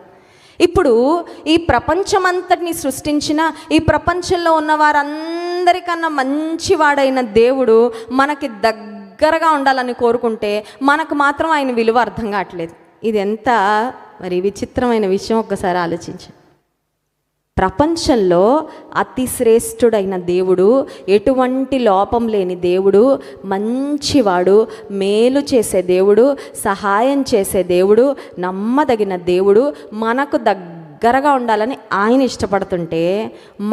ఇప్పుడు ఈ ప్రపంచమంతటిని సృష్టించిన, ఈ ప్రపంచంలో ఉన్న వారందరికన్నా మంచివాడైన దేవుడు మనకి దగ్గరగా ఉండాలని కోరుకుంటే మనకు మాత్రం ఆయన విలువ అర్థం కావట్లేదు. ఇది ఎంత మరి విచిత్రమైన విషయం, ఒక్కసారి ఆలోచించండి. ప్రపంచంలో అతి శ్రేష్ఠుడైన దేవుడు, ఎటువంటి లోపం లేని దేవుడు, మంచివాడు, మేలు చేసే దేవుడు, సహాయం చేసే దేవుడు, నమ్మదగిన దేవుడు, మనకు దగ్గరగా ఉండాలని ఆయన ఇష్టపడుతుంటే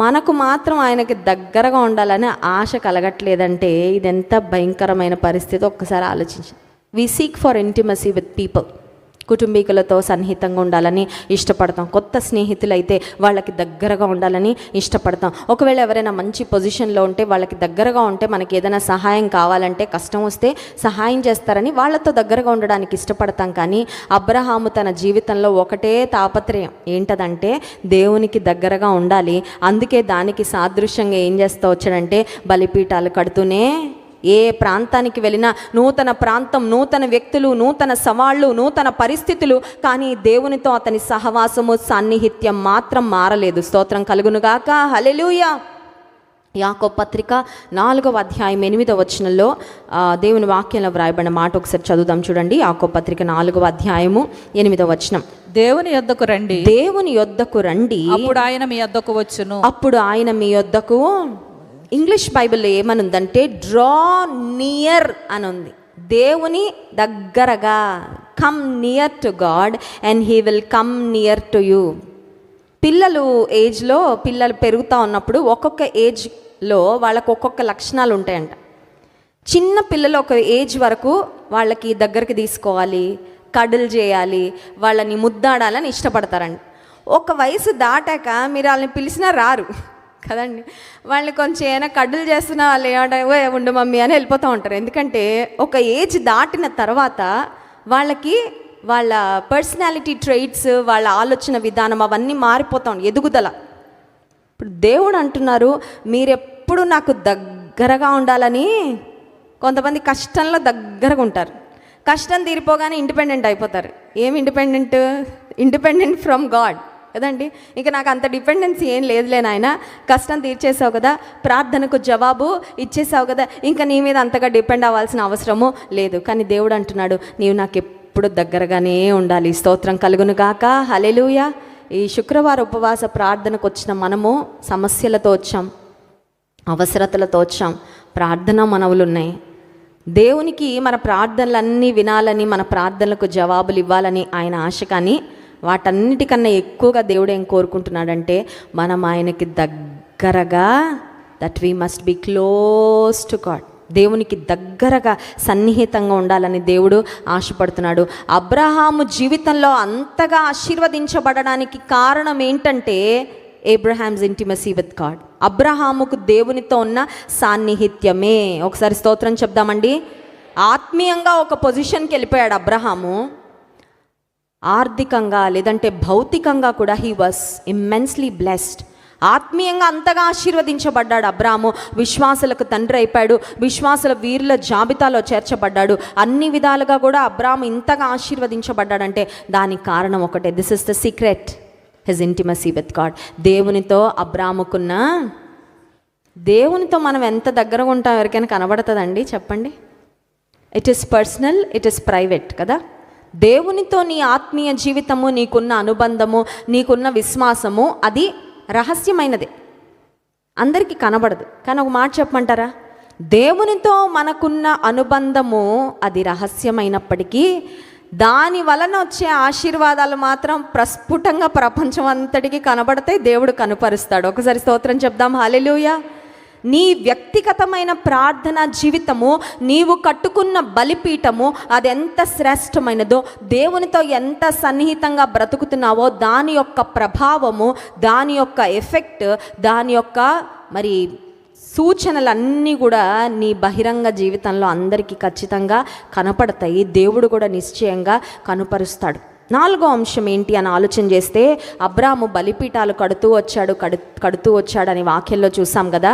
మనకు మాత్రం ఆయనకి దగ్గరగా ఉండాలని ఆశ కలగట్లేదంటే ఇది ఎంత భయంకరమైన పరిస్థితి, ఒక్కసారి ఆలోచించండి. We seek for intimacy with people. కుటుంబీకులతో సన్నిహితంగా ఉండాలని ఇష్టపడతాం. కొత్త స్నేహితులైతే వాళ్ళకి దగ్గరగా ఉండాలని ఇష్టపడతాం. ఒకవేళ ఎవరైనా మంచి పొజిషన్లో ఉంటే వాళ్ళకి దగ్గరగా ఉంటే మనకి ఏదైనా సహాయం కావాలంటే, కష్టం వస్తే సహాయం చేస్తారని వాళ్ళతో దగ్గరగా ఉండడానికి ఇష్టపడతాం. కానీ అబ్రహాము తన జీవితంలో ఒకటే తాపత్రయం ఏంటదంటే దేవునికి దగ్గరగా ఉండాలి. అందుకే దానికి సాదృశ్యంగా ఏం చేస్తూ వచ్చాడంటే బలిపీఠాలు కడుతూనే, ఏ ప్రాంతానికి వెళ్ళినా నూతన ప్రాంతం, నూతన వ్యక్తులు, నూతన సవాళ్ళు, నూతన పరిస్థితులు, కానీ దేవునితో అతని సహవాసము, సాన్నిహిత్యం మాత్రం మారలేదు. స్తోత్రం కలుగునుగాక, హల్లెలూయా. యాకోబు పత్రిక 4వ అధ్యాయం 8వ వచనంలో దేవుని వాక్యంలో వ్రాయబడిన మాట ఒకసారి చదువుదాం. చూడండి, యాకోబు పత్రిక 4వ అధ్యాయము 8వ వచనం. దేవుని యొద్దకు రండి, దేవుని యొద్దకు రండి, అప్పుడు ఆయన మీ యొద్దకు వచ్చును. అప్పుడు ఆయన మీ యొద్దకు. ఇంగ్లీష్ బైబిల్లో ఏమనుందంటే డ్రా నియర్ అని ఉంది. దేవుని దగ్గరగా, come near to God and he will come near to you. పిల్లలు పెరుగుతూ ఉన్నప్పుడు ఒక్కొక్క ఏజ్లో వాళ్ళకు ఒక్కొక్క లక్షణాలు ఉంటాయంట. చిన్న పిల్లలు ఒక ఏజ్ వరకు వాళ్ళకి దగ్గరికి తీసుకోవాలి, కడులు చేయాలి, వాళ్ళని ముద్దాడాలని ఇష్టపడతారండి. ఒక వయసు దాటాక మీరు వాళ్ళని పిలిచినా రారు కదండి. వాళ్ళని కొంచెం ఏమైనా కడ్డులు చేస్తున్నా వాళ్ళు ఏమంటే ఉండు మమ్మీ అని వెళ్ళిపోతూ ఉంటారు. ఎందుకంటే ఒక ఏజ్ దాటిన తర్వాత వాళ్ళకి వాళ్ళ పర్సనాలిటీ ట్రైట్స్, వాళ్ళ ఆలోచన విధానం అవన్నీ మారిపోతూ ఉంటాయి, ఎదుగుదల. ఇప్పుడు దేవుడు అంటున్నారు, మీరెప్పుడు నాకు దగ్గరగా ఉండాలని. కొంతమంది కష్టంలో దగ్గరగా ఉంటారు, కష్టం తీరిపోగానే ఇండిపెండెంట్ అయిపోతారు. ఏమి ఇండిపెండెంట్ ఫ్రమ్ గాడ్ కదండి. ఇంకా నాకు అంత డిపెండెన్సీ ఏం లేదులే నాయన, కష్టం తీర్చేసావు కదా, ప్రార్థనకు జవాబు ఇచ్చేసావు కదా, ఇంకా నీ మీద అంతగా డిపెండ్ అవ్వాల్సిన అవసరము లేదు. కానీ దేవుడు అంటున్నాడు, నీవు నాకు ఎప్పుడు దగ్గరగానే ఉండాలి. స్తోత్రం కలుగును గాక, హల్లెలూయా. ఈ శుక్రవారం ఉపవాస ప్రార్థనకు వచ్చిన మనము సమస్యలతో వచ్చాం, అవసరతలతో వచ్చాం, ప్రార్థన మనవులు ఉన్నాయి. దేవునికి మన ప్రార్థనలన్నీ వినాలని, మన ప్రార్థనలకు జవాబులు ఇవ్వాలని ఆయన ఆశ. కానీ వాటన్నిటికన్నా ఎక్కువగా దేవుడు ఏం కోరుకుంటున్నాడంటే మనం ఆయనకి దగ్గరగా, that we must be close to God. దేవునికి దగ్గరగా సన్నిహితంగా ఉండాలని దేవుడు ఆశపడుతున్నాడు. అబ్రహాము జీవితంలో అంతగా ఆశీర్వదించబడడానికి కారణం ఏంటంటే అబ్రహామ్స్ ఇంటిమసీ విత్ గాడ్. అబ్రహాముకు దేవునితో ఉన్న సాన్నిహిత్యమే. ఒకసారి స్తోత్రం చెప్దామండి. ఆత్మీయంగా ఒక పొజిషన్కి వెళ్ళిపోయాడు అబ్రహాము. ఆర్థికంగా లేదంటే భౌతికంగా కూడా హీ వాస్ ఇమ్మెన్స్లీ బ్లెస్డ్. ఆత్మీయంగా అంతగా ఆశీర్వదించబడ్డాడు అబ్రాము. విశ్వాసులకు తండ్రి అయిపోయాడు, విశ్వాసుల వీరుల జాబితాలో చేర్చబడ్డాడు. అన్ని విధాలుగా కూడా అబ్రాము ఇంతగా ఆశీర్వదించబడ్డాడంటే దానికి కారణం ఒకటే. This is the secret, his intimacy with God. దేవునితో అబ్రాముకున్న, దేవునితో మనం ఎంత దగ్గరగా ఉంటాం ఎవరికైనా కనబడుతుందండి చెప్పండి? It is personal, it is private కదా. దేవునితో నీ ఆత్మీయ జీవితము, నీకున్న అనుబంధము, నీకున్న విశ్వాసము అది రహస్యమైనది, అందరికీ కనబడదు. కానీ ఒక మాట చెప్పమంటారా, దేవునితో మనకున్న అనుబంధము అది రహస్యమైనప్పటికీ దాని వలన వచ్చే ఆశీర్వాదాలు మాత్రం ప్రస్ఫుటంగా ప్రపంచం అంతటికి కనబడతాయి, దేవుడు కనుపరుస్తాడు. ఒకసారి స్తోత్రం చెప్దాం, హల్లెలూయా. నీ వ్యక్తిగతమైన ప్రార్థన జీవితము, నీవు కట్టుకున్న బలిపీఠము అది ఎంత శ్రేష్టమైనదో, దేవునితో ఎంత సన్నిహితంగా బ్రతుకుతున్నావో దాని యొక్క ప్రభావము, దాని యొక్క ఎఫెక్ట్, దాని యొక్క మరి సూచనలన్నీ కూడా నీ బహిరంగ జీవితంలో అందరికీ ఖచ్చితంగా కనపడతాయి. దేవుడు కూడా నిశ్చయంగా కనుపరుస్తాడు. 4వ అంశం ఏంటి అని ఆలోచన చేస్తే, అబ్రాము బలిపీఠాలు కడుతూ వచ్చాడని వాక్యంలో చూసాం కదా.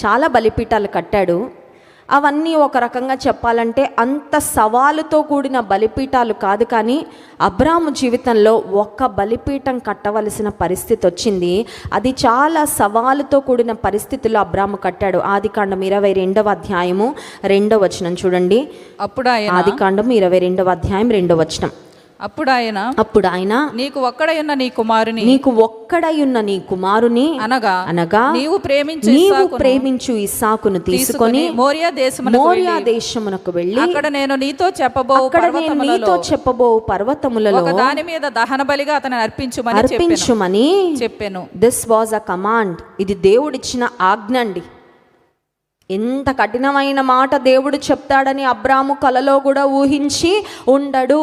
చాలా బలిపీఠాలు కట్టాడు. అవన్నీ ఒక రకంగా చెప్పాలంటే అంత సవాలుతో కూడిన బలిపీఠాలు కాదు, కానీ అబ్రాము జీవితంలో ఒక్క బలిపీఠం కట్టవలసిన పరిస్థితి వచ్చింది. అది చాలా సవాలుతో కూడిన పరిస్థితుల్లో అబ్రాము కట్టాడు. ఆదికాండం 22వ అధ్యాయము 2వ వచనం చూడండి. ఆదికాండం 22వ అధ్యాయం 2వ వచనం. అప్పుడు ఆయన నీకు ఒక్కడయున్న నీ కుమారుని అనగా నీవు ప్రేమించు ఇస్సాకును తీసుకొని మోరియా దేశమునకు వెళ్ళి అక్కడ నేను నీతో చెప్పబో పర్వతములలో దాని మీద దహన బలిగా అతను అర్పించుమని చెప్పెను. This was a command. ఇది దేవుడిచ్చిన ఆజ్ఞ అండి. ఎంత కఠినమైన మాట దేవుడు చెప్తాడని అబ్రాము కలలో కూడా ఊహించి ఉండడు.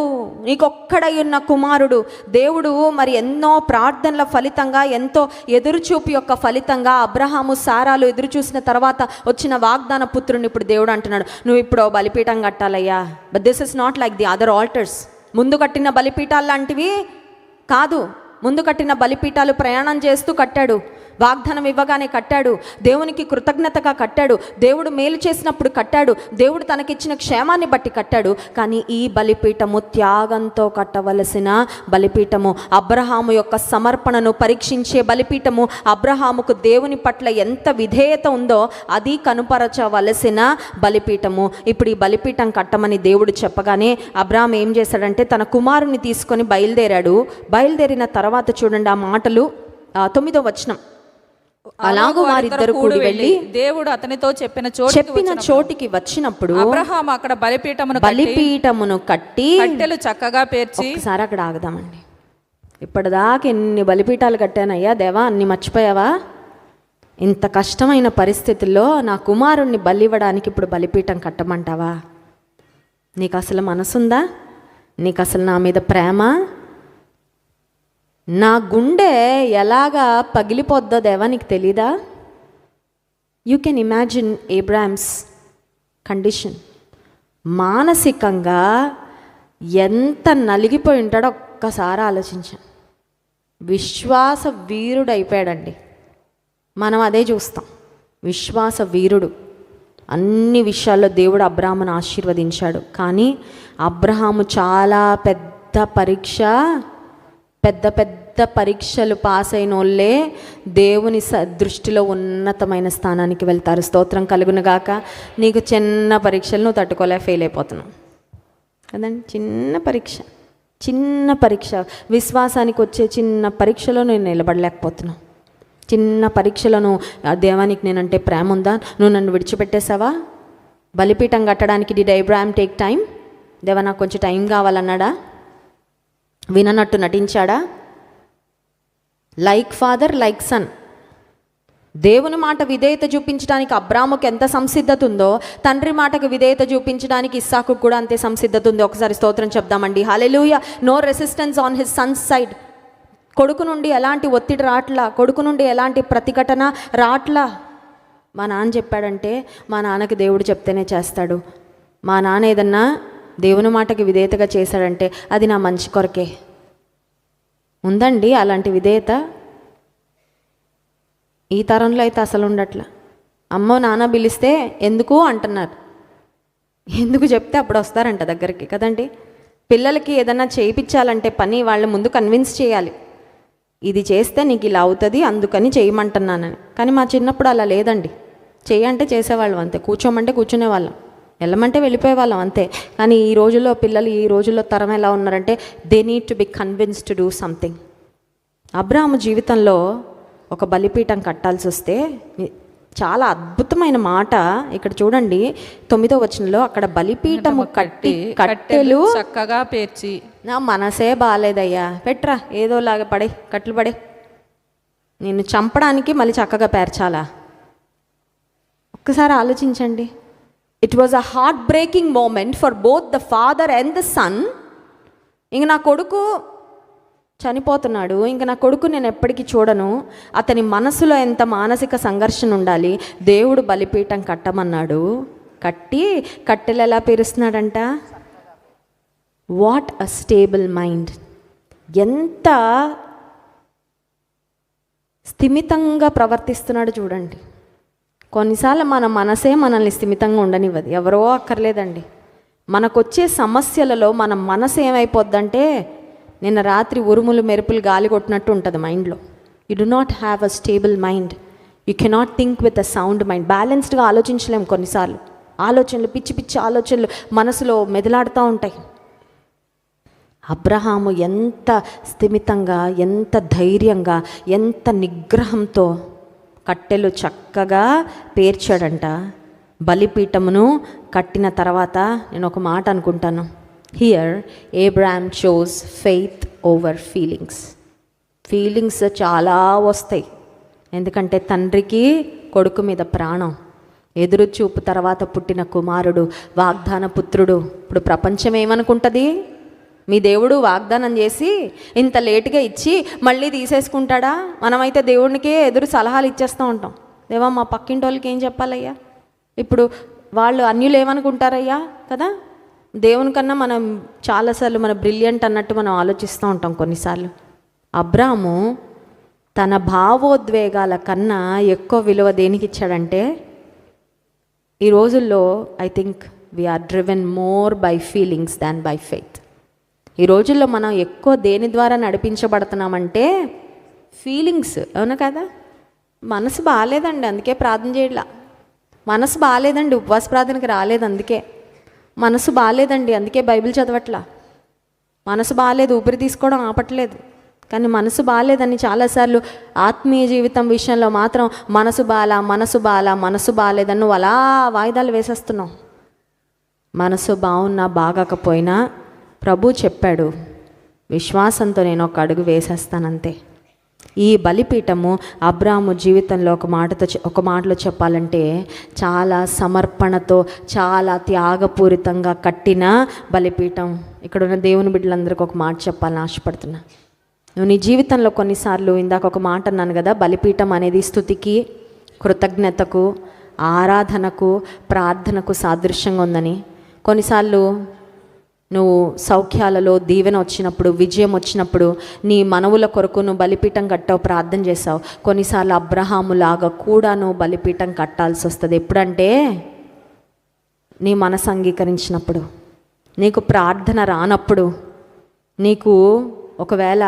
నీకొక్కడయున్న కుమారుడు. దేవుడు మరి ఎన్నో ప్రార్థనల ఫలితంగా, ఎంతో ఎదురుచూపు యొక్క ఫలితంగా అబ్రహాము సారాలు ఎదురు చూసిన తర్వాత వచ్చిన వాగ్దాన పుత్రుని ఇప్పుడు దేవుడు అంటున్నాడు, నువ్వు ఇప్పుడు బలిపీఠం కట్టాలయ్యా. But this is not like the other altars. ముందు కట్టిన బలిపీఠాలు లాంటివి కాదు. ముందు కట్టిన బలిపీఠాలు ప్రయాణం చేస్తూ కట్టాడు, వాగ్దానం ఇవ్వగానే కట్టాడు, దేవునికి కృతజ్ఞతగా కట్టాడు, దేవుడు మేలు చేసినప్పుడు కట్టాడు, దేవుడు తనకిచ్చిన క్షేమాన్ని బట్టి కట్టాడు. కానీ ఈ బలిపీఠము త్యాగంతో కట్టవలసిన బలిపీఠము, అబ్రహాము యొక్క సమర్పణను పరీక్షించే బలిపీఠము, అబ్రహాముకు దేవుని పట్ల ఎంత విధేయత ఉందో అది కనుపరచవలసిన బలిపీఠము. ఇప్పుడు ఈ బలిపీఠం కట్టమని దేవుడు చెప్పగానే అబ్రహాం ఏం చేశాడంటే తన కుమారుని తీసుకొని బయలుదేరిన తర్వాత చూడండి ఆ మాటలు, 9వ వచనం. అలాగూ వారిద్దరు కూడి వెళ్ళి దేవుడు అతనితో చెప్పిన చోటికి వచ్చినప్పుడు అబ్రహాము అక్కడ బలిపీఠమును కట్టి కట్టెలు చక్కగా పేర్చి. ఒకసారి అక్కడ ఆగదామండి. ఇప్పటిదాకా ఎన్ని బలిపీఠాలు కట్టానయ్యా దేవా, అన్ని మర్చిపోయావా? ఇంత కష్టమైన పరిస్థితుల్లో నా కుమారుణ్ణి బలివ్వడానికి ఇప్పుడు బలిపీఠం కట్టమంటావా? నీకు అసలు మనసుందా? నీకు అసలు నా మీద ప్రేమ? నా గుండె ఎలాగా పగిలిపోద్దో దేవా నీకు తెలీదా? You can imagine Abram's condition. మానసికంగా ఎంత నలిగిపోయి ఉంటాడో ఒక్కసారి ఆలోచించాను. విశ్వాస వీరుడు అయిపోయాడండి. మనం అదే చూస్తాం, విశ్వాస వీరుడు. అన్ని విషయాల్లో దేవుడు అబ్రహామును ఆశీర్వదించాడు. కానీ అబ్రహాము చాలా పెద్ద పరీక్షలు పాస్ అయిన వాళ్ళే దేవుని దృష్టిలో ఉన్నతమైన స్థానానికి వెళ్తారు. స్తోత్రం కలుగునుగాక. నీకు చిన్న పరీక్షలు నువ్వు తట్టుకోలే ఫెయిల్ అయిపోతున్నావు కదండి. చిన్న పరీక్ష విశ్వాసానికి వచ్చే చిన్న పరీక్షలో నేను నిలబడలేకపోతున్నావు. చిన్న పరీక్షలను దేవానికి నేనంటే ప్రేమ ఉందా? నువ్వు నన్ను విడిచిపెట్టేసావా? బలిపీఠం కట్టడానికి డిడ్ అబ్రహాం టేక్ టైం? దేవా నాకు కొంచెం టైం కావాలన్నాడా? విననట్టు నటించాడా? Like father like son. దేవుని మాట విధేయత చూపించడానికి అబ్రాముకు ఎంత సంసిద్ధత ఉందో, తండ్రి మాటకు విధేయత చూపించడానికి ఇస్సాకు కూడా అంతే సంసిద్ధత ఉంది. ఒకసారి స్తోత్రం చెప్దామండి, hallelujah. No resistance on his son's side. కొడుకు నుండి ఎలాంటి ఒత్తిడి రాట్లా, కొడుకు నుండి ఎలాంటి ప్రతిఘటన రాట్లా. మా నాన్న చెప్పాడంటే మా నాన్నకి దేవుడు చెప్తేనే చేస్తాడు. మా నాన్న ఏదన్నా దేవుని మాటకి విధేయతగా చేశాడంటే అది నా మంచి కొరకే. ఉందండి అలాంటి విధేయత? ఈ తరంలో అయితే అసలు ఉండట్లా. అమ్మో నాన్న పిలిస్తే ఎందుకు అంటున్నారు. ఎందుకు చెప్తే అప్పుడు వస్తారంట దగ్గరికి కదండి. పిల్లలకి ఏదన్నా చేయించాలంటే పని వాళ్ళ ముందు కన్విన్స్ చేయాలి. ఇది చేస్తే నీకు ఇలా అవుతుంది అందుకని చేయమంటున్నానని. కానీ మా చిన్నప్పుడు అలా లేదండి. చేయంటే చేసేవాళ్ళం అంతే, కూర్చోమంటే కూర్చునేవాళ్ళం. వెళ్ళమంటే వెళ్ళిపోయే వాళ్ళం అంతే. కానీ ఈ రోజుల్లో పిల్లలు, ఈ రోజుల్లో తరం ఎలా ఉన్నారంటే they need to be convince to do something. అబ్రాహాము జీవితంలో ఒక బలిపీఠం కట్టాల్సి వస్తే చాలా అద్భుతమైన మాట ఇక్కడ చూడండి 9వ వచనంలో, అక్కడ బలిపీఠము కట్టి కట్టెలు చక్కగా పేర్చి. నా మనసే బాగాలేదయ్యా, పెట్రా ఏదోలాగా పడే కట్లు పడే, నిన్ను చంపడానికి మళ్ళీ చక్కగా పేర్చాలా? ఒక్కసారి ఆలోచించండి. It was a heartbreaking moment for both the father and the son. ఇంక నా కొడుకు చనిపోతున్నాడు, ఇంక నా కొడుకు నేను ఎప్పటికీ చూడను. అతని మనసులో ఎంత మానసిక సంఘర్షణ ఉండాలి. దేవుడు బలిపీఠం కట్టమన్నాడు, కట్టి కట్టెలు ఎలా పేరుస్తున్నాడంట. What a stable mind. ఎంత స్థిమితంగా ప్రవర్తిస్తున్నాడు చూడండి. కొన్నిసార్లు మన మనసే మనల్ని స్థిమితంగా ఉండనివ్వదు. ఎవరో అక్కర్లేదండి, మనకొచ్చే సమస్యలలో మన మనసు ఏమైపోద్దంటే నిన్న రాత్రి ఉరుములు మెరుపులు గాలి కొట్టినట్టు ఉంటుంది మైండ్లో. You do not have a stable mind. You cannot think with a sound mind. బ్యాలెన్స్డ్గా ఆలోచించలేము. కొన్నిసార్లు ఆలోచనలు, పిచ్చి పిచ్చి ఆలోచనలు మనసులో మెదలాడుతూ ఉంటాయి. అబ్రహాము ఎంత స్థిమితంగా, ఎంత ధైర్యంగా, ఎంత నిగ్రహంతో కట్టెలు చక్కగా పేర్చాడంట. బలిపీఠమును కట్టిన తర్వాత నేను ఒక మాట అనుకుంటాను, here Abraham chose faith over feelings. Feelings చాలా వస్తాయి, ఎందుకంటే తండ్రికి కొడుకు మీద ప్రాణం, ఎదురు చూపు తర్వాత పుట్టిన కుమారుడు, వాగ్దాన పుత్రుడు. ఇప్పుడు ప్రపంచం ఏమనుకుంటుంది, మీ దేవుడు వాగ్దానం చేసి ఇంత లేటుగా ఇచ్చి మళ్ళీ తీసేసుకుంటాడా? మనమైతే దేవుడికే ఎదురు సలహాలు ఇచ్చేస్తూ ఉంటాం. దేవా మా పక్కింటి వాళ్ళకి ఏం చెప్పాలయ్యా? ఇప్పుడు వాళ్ళు అన్యులు ఏమనుకుంటారయ్యా కదా. దేవుని కన్నా మనం చాలాసార్లు మన బ్రిలియంట్ అన్నట్టు మనం ఆలోచిస్తూ ఉంటాం కొన్నిసార్లు. అబ్రాము తన భావోద్వేగాల కన్నా ఎక్కువ విలువ దేనికి ఇచ్చాడంటే, ఈ రోజుల్లో I think we're driven more by feelings than by faith. ఈ రోజుల్లో మనం ఎక్కువ దేని ద్వారా నడిపించబడుతున్నామంటే ఫీలింగ్స్. అవునా కదా? మనసు బాగాలేదండి అందుకే ప్రార్థన చేయట్లా, మనసు బాగాలేదండి ఉపవాస ప్రార్థనకి రాలేదు, అందుకే మనసు బాగాలేదండి అందుకే బైబిల్ చదవట్లా, మనసు బాగాలేదు ఊపిరి తీసుకోవడం ఆపట్లేదు. కానీ మనసు బాగాలేదని చాలాసార్లు ఆత్మీయ జీవితం విషయంలో మాత్రం మనసు బాగాలేదని నువ్వు అలా వాయిదాలు వేసేస్తున్నావు. మనసు బాగున్నా బాగకపోయినా ప్రభు చెప్పాడు, విశ్వాసంతో నేను ఒక అడుగు వేసేస్తానంతే. ఈ బలిపీఠము అబ్రాము జీవితంలో ఒక మాటలో చెప్పాలంటే చాలా సమర్పణతో, చాలా త్యాగపూరితంగా కట్టిన బలిపీఠం. ఇక్కడ ఉన్న దేవుని బిడ్డలందరికీ ఒక మాట చెప్పాలని ఆశపడుతున్నా. నువ్వు నీ జీవితంలో కొన్నిసార్లు, ఇందాక ఒక మాట అన్నాను కదా, బలిపీఠం అనేది స్తుతికి, కృతజ్ఞతకు, ఆరాధనకు, ప్రార్థనకు సాదృశ్యంగా ఉందని. కొన్నిసార్లు నువ్వు సౌఖ్యాలలో దీవెన వచ్చినప్పుడు, విజయం వచ్చినప్పుడు నీ మనవుల కొరకు నువ్వు బలిపీఠం కట్టావు, ప్రార్థన చేసావు. కొన్నిసార్లు అబ్రహాములాగా కూడా నువ్వు బలిపీఠం కట్టాల్సి వస్తుంది. ఎప్పుడంటే నీ మనసు అంగీకరించినప్పుడు, నీకు ప్రార్థన రానప్పుడు, నీకు ఒకవేళ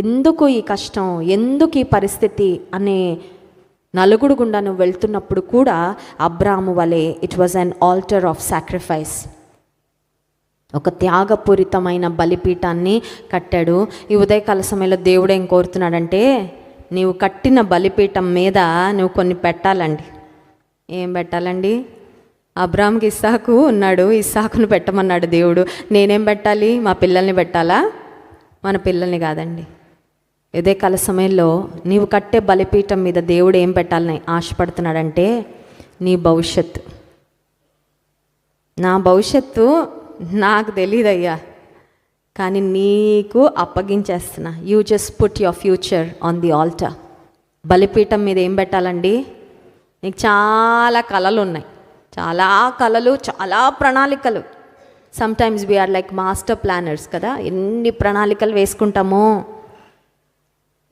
ఎందుకు ఈ కష్టం, ఎందుకు ఈ పరిస్థితి అనే నలుగుడు గుండా నువ్వు వెళ్తున్నప్పుడు కూడా అబ్రాహాము వలె it was an altar of sacrifice. ఒక త్యాగపూరితమైన బలిపీఠాన్ని కట్టాడు. ఈ ఉదయకాల సమయంలో దేవుడు ఏం కోరుతున్నాడంటే, నీవు కట్టిన బలిపీఠం మీద నువ్వు కొన్ని పెట్టాలండి. ఏం పెట్టాలండి? అబ్రాహాంకి ఇస్సాకు ఉన్నాడు, ఇస్సాకును పెట్టమన్నాడు దేవుడు. నేనేం పెట్టాలి? మా పిల్లల్ని పెట్టాలా? మన పిల్లల్ని కాదండి. ఉదయకాల సమయంలో నీవు కట్టే బలిపీఠం మీద దేవుడు ఏం పెట్టాలని ఆశపడుతున్నాడంటే, నీ భవిష్యత్తు. నా భవిష్యత్తు నాకు తెలియదయ్యా, కానీ నీకు అప్పగించేస్తున్నా. You just put your future on the altar. బలిపీఠం మీద ఏం పెట్టాలండి? నీకు చాలా కళలు ఉన్నాయి, చాలా కళలు, చాలా ప్రణాళికలు. Sometimes we're like master planners కదా, ఎన్ని ప్రణాళికలు వేసుకుంటామో.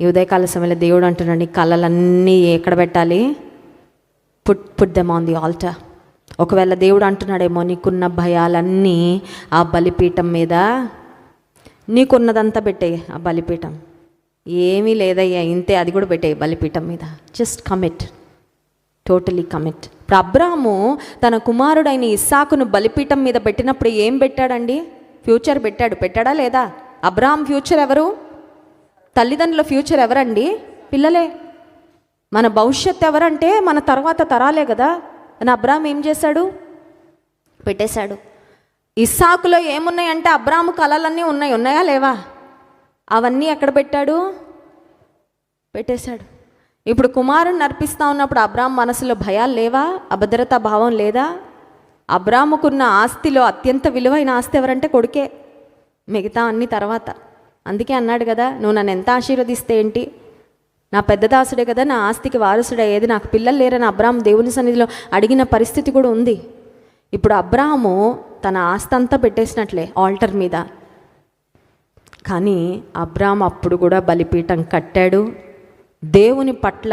ఈ ఉదయకాల సమయంలో దేవుడు అంటున్నాడు, నీ కళలన్నీ ఎక్కడ పెట్టాలి? Put them on the altar. ఒకవేళ దేవుడు అంటున్నాడేమో, నీకున్న భయాలన్నీ ఆ బలిపీఠం మీద, నీకున్నదంతా పెట్టేయి ఆ బలిపీఠం. ఏమీ లేదయ్యా ఇంతే, అది కూడా పెట్టేయి బలిపీఠం మీద. Just commit. Totally commit. ఇప్పుడు అబ్రాము తన కుమారుడైన ఇస్సాకును బలిపీఠం మీద పెట్టినప్పుడు ఏం పెట్టాడండి? ఫ్యూచర్ పెట్టాడా లేదా? అబ్రాహం ఫ్యూచర్ ఎవరు? తల్లిదండ్రుల ఫ్యూచర్ ఎవరండి? పిల్లలే. మన భవిష్యత్తు ఎవరంటే మన తర్వాత తరాలే కదా. అని అబ్రాహం ఏం చేశాడు? పెట్టేశాడు. ఇస్సాకులో ఏమున్నాయంటే అబ్రాహము కళలన్నీ ఉన్నాయా లేవా? అవన్నీ ఎక్కడ పెట్టాడు? పెట్టేశాడు. ఇప్పుడు కుమారుని అర్పిస్తూ ఉన్నప్పుడు అబ్రాహం మనసులో భయాలు లేవా? అభద్రతా భావం లేదా? అబ్రాహముకున్న ఆస్తిలో అత్యంత విలువైన ఆస్తి ఎవరంటే కొడుకే, మిగతా అన్ని తర్వాత. అందుకే అన్నాడు కదా, నువ్వు నన్ను ఎంత ఆశీర్వదిస్తే ఏంటి, నా పెద్ద దాసుడే కదా, నా ఆస్తికి వారసుడయ్యేది, నాకు పిల్లలు లేరని అబ్రాహం దేవుని సన్నిధిలో అడిగిన పరిస్థితి కూడా ఉంది. ఇప్పుడు అబ్రాహము తన ఆస్తి అంతా పెట్టేసినట్లే ఆల్టర్ మీద. కానీ అబ్రాహం అప్పుడు కూడా బలిపీఠం కట్టాడు, దేవుని పట్ల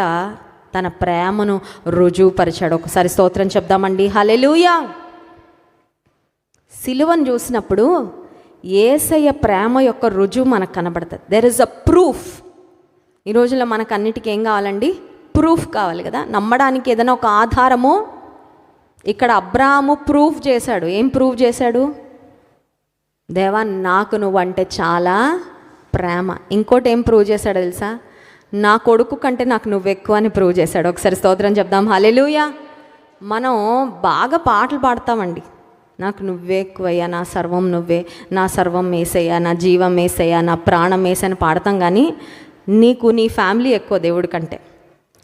తన ప్రేమను రుజువుపరిచాడు. ఒకసారి స్తోత్రం చెప్దామండి. హల్లెలూయా. సిలువను చూసినప్పుడు యేసయ్య ప్రేమ యొక్క రుజువు మనకు కనబడుతుంది. There is a proof. ఈ రోజుల్లో మనకు అన్నిటికీ ఏం కావాలండి? ప్రూఫ్ కావాలి కదా, నమ్మడానికి ఏదైనా ఒక ఆధారము. ఇక్కడ అబ్రాహాము ప్రూఫ్ చేశాడు. ఏం ప్రూఫ్ చేశాడు? దేవా నాకు నువ్వంటే చాలా ప్రేమ. ఇంకోటి ఏం ప్రూవ్ చేశాడు తెలుసా? నా కొడుకు కంటే నాకు నువ్వు ఎక్కువ అని ప్రూవ్ చేశాడు. ఒకసారి స్తోత్రం చెప్దాం. హల్లెలూయా. మనం బాగా పాటలు పాడతామండి, నాకు నువ్వే ఎక్కువయ్యా, నా సర్వం నువ్వే, నా సర్వం యేసయ్యా, నా జీవం యేసయ్యా, నా ప్రాణం యేసయ్యా అని పాడతాం. కానీ నీకు నీ ఫ్యామిలీ ఎక్కువ దేవుడి కంటే,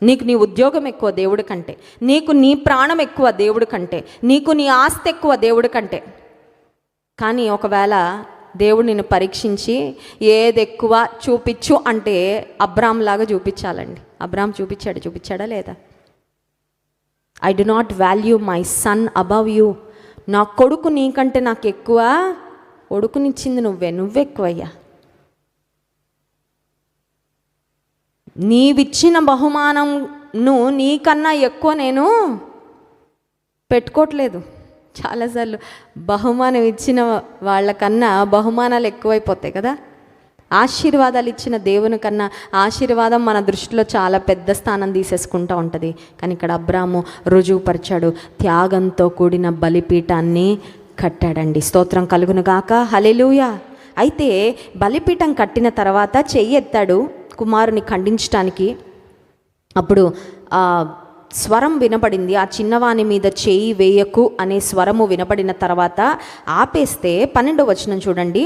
నీకు నీ ఉద్యోగం ఎక్కువ దేవుడి కంటే, నీకు నీ ప్రాణం ఎక్కువ దేవుడి కంటే, నీకు నీ ఆస్తి ఎక్కువ దేవుడి కంటే. కానీ ఒకవేళ దేవుడు నిన్ను పరీక్షించి ఏది ఎక్కువ చూపించు అంటే అబ్రామ్ లాగా చూపించాలండి. అబ్రామ్ చూపించాడా లేదా? I do not value my son above you. నా కొడుకు నీకంటే నాకు ఎక్కువ, కొడుకునిచ్చింది నువ్వెక్కువయ్యా. నీవిచ్చిన బహుమానంను నీకన్నా ఎక్కువ నేను పెట్టుకోవట్లేదు. చాలాసార్లు బహుమానం ఇచ్చిన వాళ్ళకన్నా బహుమానాలు ఎక్కువైపోతాయి కదా. ఆశీర్వాదాలు ఇచ్చిన దేవుని కన్నా ఆశీర్వాదం మన దృష్టిలో చాలా పెద్ద స్థానం తీసేసుకుంటూ ఉంటుంది. కానీ ఇక్కడ అబ్రాము రుజువుపరిచాడు, త్యాగంతో కూడిన బలిపీఠాన్ని కట్టాడండి. స్తోత్రం కలుగును గాక. హల్లెలూయా. అయితే బలిపీఠం కట్టిన తర్వాత చెయ్యి ఎత్తాడు కుమారుని ఖండించటానికి. అప్పుడు స్వరం వినపడింది, ఆ చిన్నవాని మీద చేయి వేయకు అనే స్వరము వినపడిన తర్వాత ఆపేస్తే 12వ వచనం చూడండి.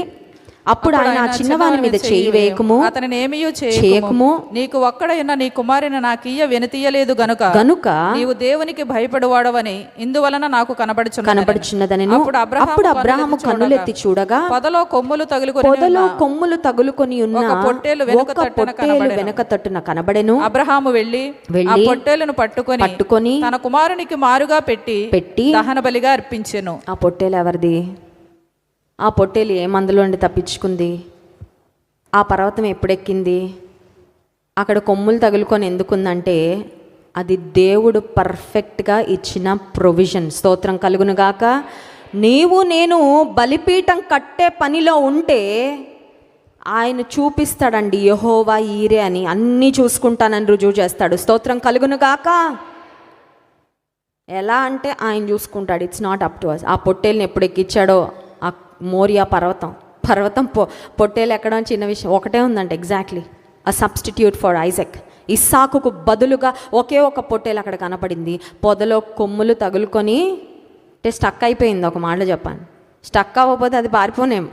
అప్పుడు ఆయన ఆ చిన్నవాని మీద చేయి వేయకుము, అతనిని ఏమీయూ చేయకుము, నీకు ఒక్కడైన నీ కుమారుని నాకియ్య వెనుతీయలేదు గనుక నీవు దేవునికి భయపడువాడవని ఇందువలన నాకు కనబడుచున్నదని. అప్పుడు అబ్రాహాము కన్నులెత్తి చూడగా పొదలో కొమ్ములు తగులుకొని ఉన్న ఒక పొట్టేలు వెనుక తట్టున కనబడెను. అబ్రాహాము వెళ్ళి ఆ పొట్టేలును పట్టుకొని తన కుమారునికి మారుగా పెట్టి దహన బలిగా అర్పించెను. ఆ పొట్టేలు ఎవరిది? ఆ పొట్టేలు ఏ మందులోండి తప్పించుకుంది? ఆ పర్వతం ఎప్పుడెక్కింది? అక్కడ కొమ్ములు తగులుకొని ఎందుకుందంటే అది దేవుడు పర్ఫెక్ట్గా ఇచ్చిన ప్రొవిజన్. స్తోత్రం కలుగునుగాక. నీవు నేను బలిపీఠం కట్టే పనిలో ఉంటే ఆయన చూపిస్తాడండి, యెహోవా ఈరే అని, అన్నీ చూసుకుంటానని రుజువు చేస్తాడు. స్తోత్రం కలుగునుగాక. ఎలా అంటే ఆయన చూసుకుంటాడు. It's not up to us. ఆ పొట్టేల్ని ఎప్పుడు ఎక్కించాడో, ఆ మోరియా పర్వతం పొట్టేలు ఎక్కడం చిన్న విషయం, ఒకటే ఉందంటే exactly a substitute for Isaac. ఇస్సాకుకు బదులుగా ఒకే ఒక పొట్టేలు అక్కడ కనపడింది. పొదలో కొమ్ములు తగులుకొని స్టక్ అయిపోయింది. ఒక మాట చెప్పాను, స్టక్ అవ్వకపోతే అది పారిపోనేమో,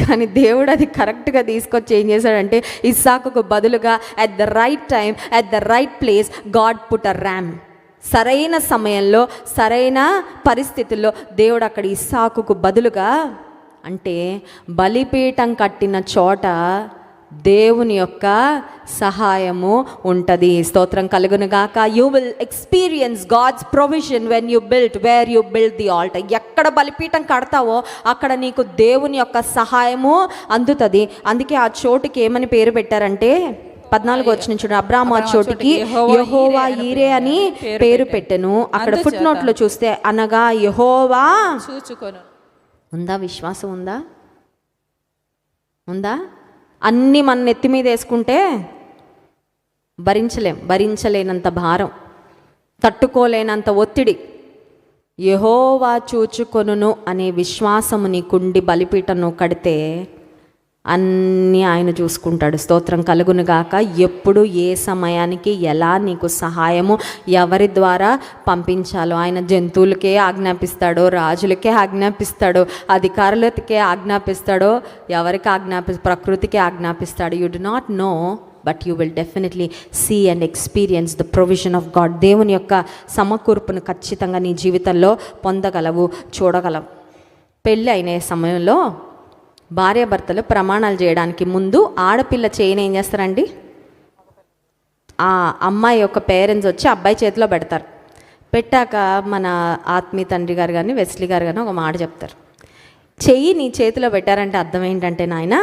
కానీ దేవుడు అది కరెక్ట్గా తీసుకొచ్చి ఏం చేశాడంటే ఇస్సాకుకు బదులుగా at the right time at the right place God put a RAM. సరైన సమయంలో సరైన పరిస్థితుల్లో దేవుడు అక్కడ ఇస్సాకుకు బదులుగా, అంటే బలిపీఠం కట్టిన చోట దేవుని యొక్క సహాయము ఉంటుంది. స్తోత్రం కలుగునుగాక. You will experience God's provision when you build where you build the altar. ఎక్కడ బలిపీఠం కడతావో అక్కడ నీకు దేవుని యొక్క సహాయము అందుతుంది. అందుకే ఆ చోటుకి ఏమని పేరు పెట్టారంటే 14వ వచనం చూడండి. అబ్రాహాము ఆ చోటికి యెహోవా ఈరే అని పేరు పెట్టెను. అక్కడ ఫుట్ నోట్లో చూస్తే అనగా యెహోవా చూచుకొను. ఉందా? విశ్వాసం ఉందా? అన్నీ మన నెత్తి మీద వేసుకుంటే భరించలేనంత భారం. తట్టుకోలేనంత ఒత్తిడి. యెహోవా చూచుకొనును అనే విశ్వాసము నీకుండి బలిపీఠను కడితే అన్నీ ఆయన చూసుకుంటాడు. స్తోత్రం కలుగును గాక. ఎప్పుడు ఏ సమయానికి ఎలా నీకు సహాయము ఎవరి ద్వారా పంపించాలో ఆయన జంతువులకే ఆజ్ఞాపిస్తాడో, రాజులకే ఆజ్ఞాపిస్తాడో, అధికారులకే ఆజ్ఞాపిస్తాడో, ఎవరికి ప్రకృతికి ఆజ్ఞాపిస్తాడు. You do not know, but you will definitely see and experience the provision of God. దేవుని యొక్క సమకూర్పును ఖచ్చితంగా నీ జీవితంలో పొందగలవు, చూడగలవు. పెళ్ళి అయిన సమయంలో భార్యాభర్తలు ప్రమాణాలు చేయడానికి ముందు ఆడపిల్ల చేయని ఏం చేస్తారండి, ఆ అమ్మాయి యొక్క పేరెంట్స్ వచ్చి అబ్బాయి చేతిలో పెడతారు. పెట్టాక మన ఆత్మీయ తండ్రి గారు కానీ వెస్లీ గారు కానీ ఒక మాట చెప్తారు. చెయ్యి నీ చేతిలో పెట్టారంటే అర్థం ఏంటంటే, నాయన